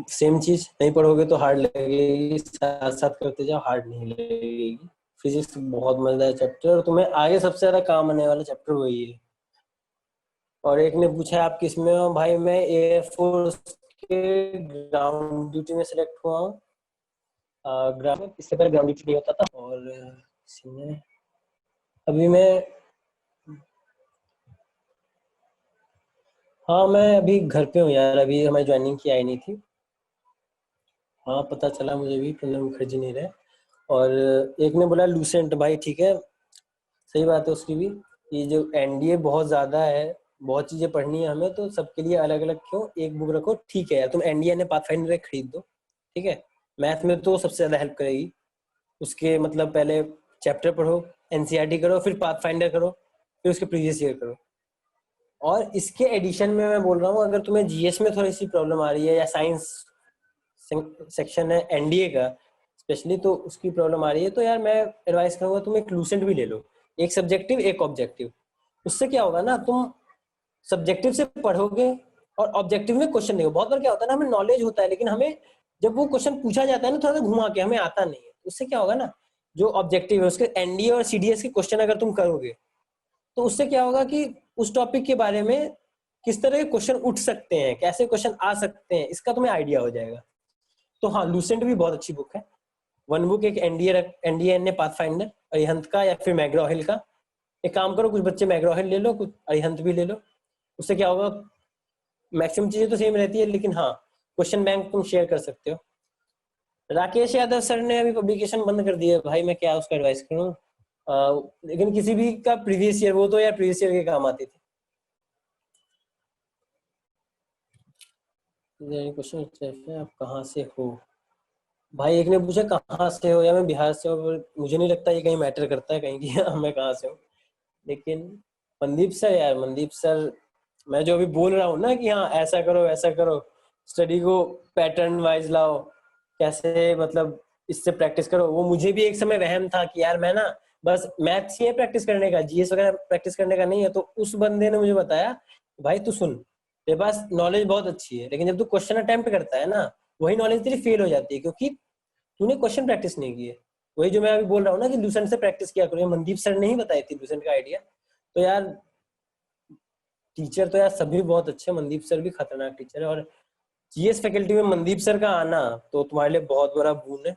सेम चीज, नहीं पढ़ोगे तो हार्ड लगेगी, साथ साथ करते जाओ हार्ड नहीं लगेगी। फिजिक्स बहुत मजेदार चैप्टर और तुम्हें आगे सबसे ज्यादा काम आने वाला चैप्टर वही है। और एक ने पूछा आप किस में हो, भाई मैं एयरफोर्स के ग्राउंड ड्यूटी में सिलेक्ट हुआ हूँ। ग्राउंड, इससे पहले ग्राउंड ड्यूटी नहीं होता था। और किसी ने, अभी मैं, हाँ मैं अभी घर पे हूँ यार, अभी हमारी ज्वाइनिंग की आई नहीं थी। हाँ पता चला मुझे भी, प्रणब मुखर्जी नहीं रहे। और एक ने बोला लूसेंट, भाई ठीक है, सही बात है उसकी भी। ये जो एनडीए बहुत ज्यादा है, बहुत चीजें पढ़नी है हमें, तो सबके लिए अलग अलग क्यों, एक बुक रखो ठीक है यार। तुम एनडीए ने पाथफाइंडर खरीद दो, ठीक है, मैथ में तो सबसे ज्यादा हेल्प करेगी। उसके मतलब पहले चैप्टर पढ़ो, एनसीईआरटी करो, फिर पाथफाइंडर करो, फिर उसके प्रीवियस ईयर करो। और इसके एडिशन में मैं बोल रहा हूँ, अगर तुम्हें जीएस में थोड़ी सी प्रॉब्लम आ रही है या साइंस सेक्शन है एनडीए का स्पेशली, तो उसकी प्रॉब्लम आ रही है, तो यार मैं एडवाइस करूंगा तुम एक लूसेंट भी ले लो, एक सब्जेक्टिव एक ऑब्जेक्टिव। उससे क्या होगा ना, तुम सब्जेक्टिव से पढ़ोगे और ऑब्जेक्टिव में क्वेश्चन देखो। बहुत बार क्या होता है ना, हमें नॉलेज होता है लेकिन हमें जब वो क्वेश्चन पूछा जाता है ना थोड़ा सा घुमा के, हमें आता नहीं है। उससे क्या होगा ना, जो ऑब्जेक्टिव है उसके एनडीए और सीडीएस के क्वेश्चन अगर तुम करोगे, तो उससे क्या होगा कि उस टॉपिक के बारे में किस तरह के क्वेश्चन उठ सकते हैं, कैसे क्वेश्चन आ सकते हैं, इसका तुम्हें आइडिया हो जाएगा। तो हाँ लूसेंट भी बहुत अच्छी बुक है। वन बुक एक एनडीए ने पाथफाइंडर अरिहंत का, या फिर मैग्रा हिल का। एक काम करो, कुछ बच्चे मैग्रा हिल ले लो, कुछ अरिहंत भी ले लो। उससे क्या होगा, मैक्सिमम चीजें तो सेम रहती है लेकिन हाँ क्वेश्चन बैंक तुम शेयर कर सकते हो। राकेश यादव सर ने अभी पब्लिकेशन बंद कर दिया है भाई, मैं क्या उसका एडवाइस करूँ। लेकिन किसी भी का प्रीवियस ईयर, वो तो यार प्रीवियस ईयर के काम आती थी। क्वेश्चन, आप कहाँ से हो। भाई एक ने पूछा कहाँ से हो, या मैं बिहार से हूँ, पर मुझे नहीं लगता ये कहीं मैटर करता है कहीं की मैं कहाँ से हूँ। लेकिन मनदीप सर, यार मनदीप सर, मैं जो अभी बोल रहा हूँ ना कि हाँ ऐसा करो वैसा करो, स्टडी को पैटर्न वाइज लाओ, कैसे मतलब इससे प्रैक्टिस करो, वो मुझे भी एक समय वहम था कि यार मैं ना बस मैथ्स ही है प्रैक्टिस करने का, जीएस वगैरह प्रैक्टिस करने का नहीं है। तो उस बंदे ने मुझे बताया भाई तू सुन, तेरे पास नॉलेज बहुत अच्छी है, लेकिन जब तू क्वेश्चन अटेम्प्ट करता है ना, वही नॉलेज तेरी फेल हो जाती है, क्योंकि तूने क्वेश्चन प्रैक्टिस नहीं की है। वही जो मैं अभी बोल रहा हूँ ना कि लूसेंट से प्रैक्टिस किया करो, मनदीप सर ने ही बताई थी लूसेंट का आइडिया। तो यार टीचर तो यार सभी बहुत अच्छे, मनदीप सर भी खतरनाक टीचर है। और जीएस फैकल्टी में मनदीप सर का आना तो तुम्हारे लिए बहुत बड़ा बून है,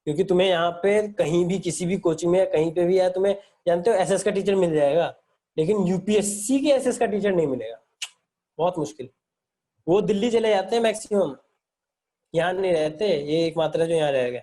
क्योंकि तुम्हें यहाँ पे कहीं भी किसी भी कोचिंग में या कहीं पे भी, या तुम्हें जानते हो एसएस का टीचर मिल जाएगा, लेकिन यूपीएससी के एसएस का टीचर नहीं मिलेगा, बहुत मुश्किल। वो दिल्ली चले जाते हैं मैक्सिमम, यहाँ नहीं रहते, ये एक मात्रा जो यहाँ रहेगा।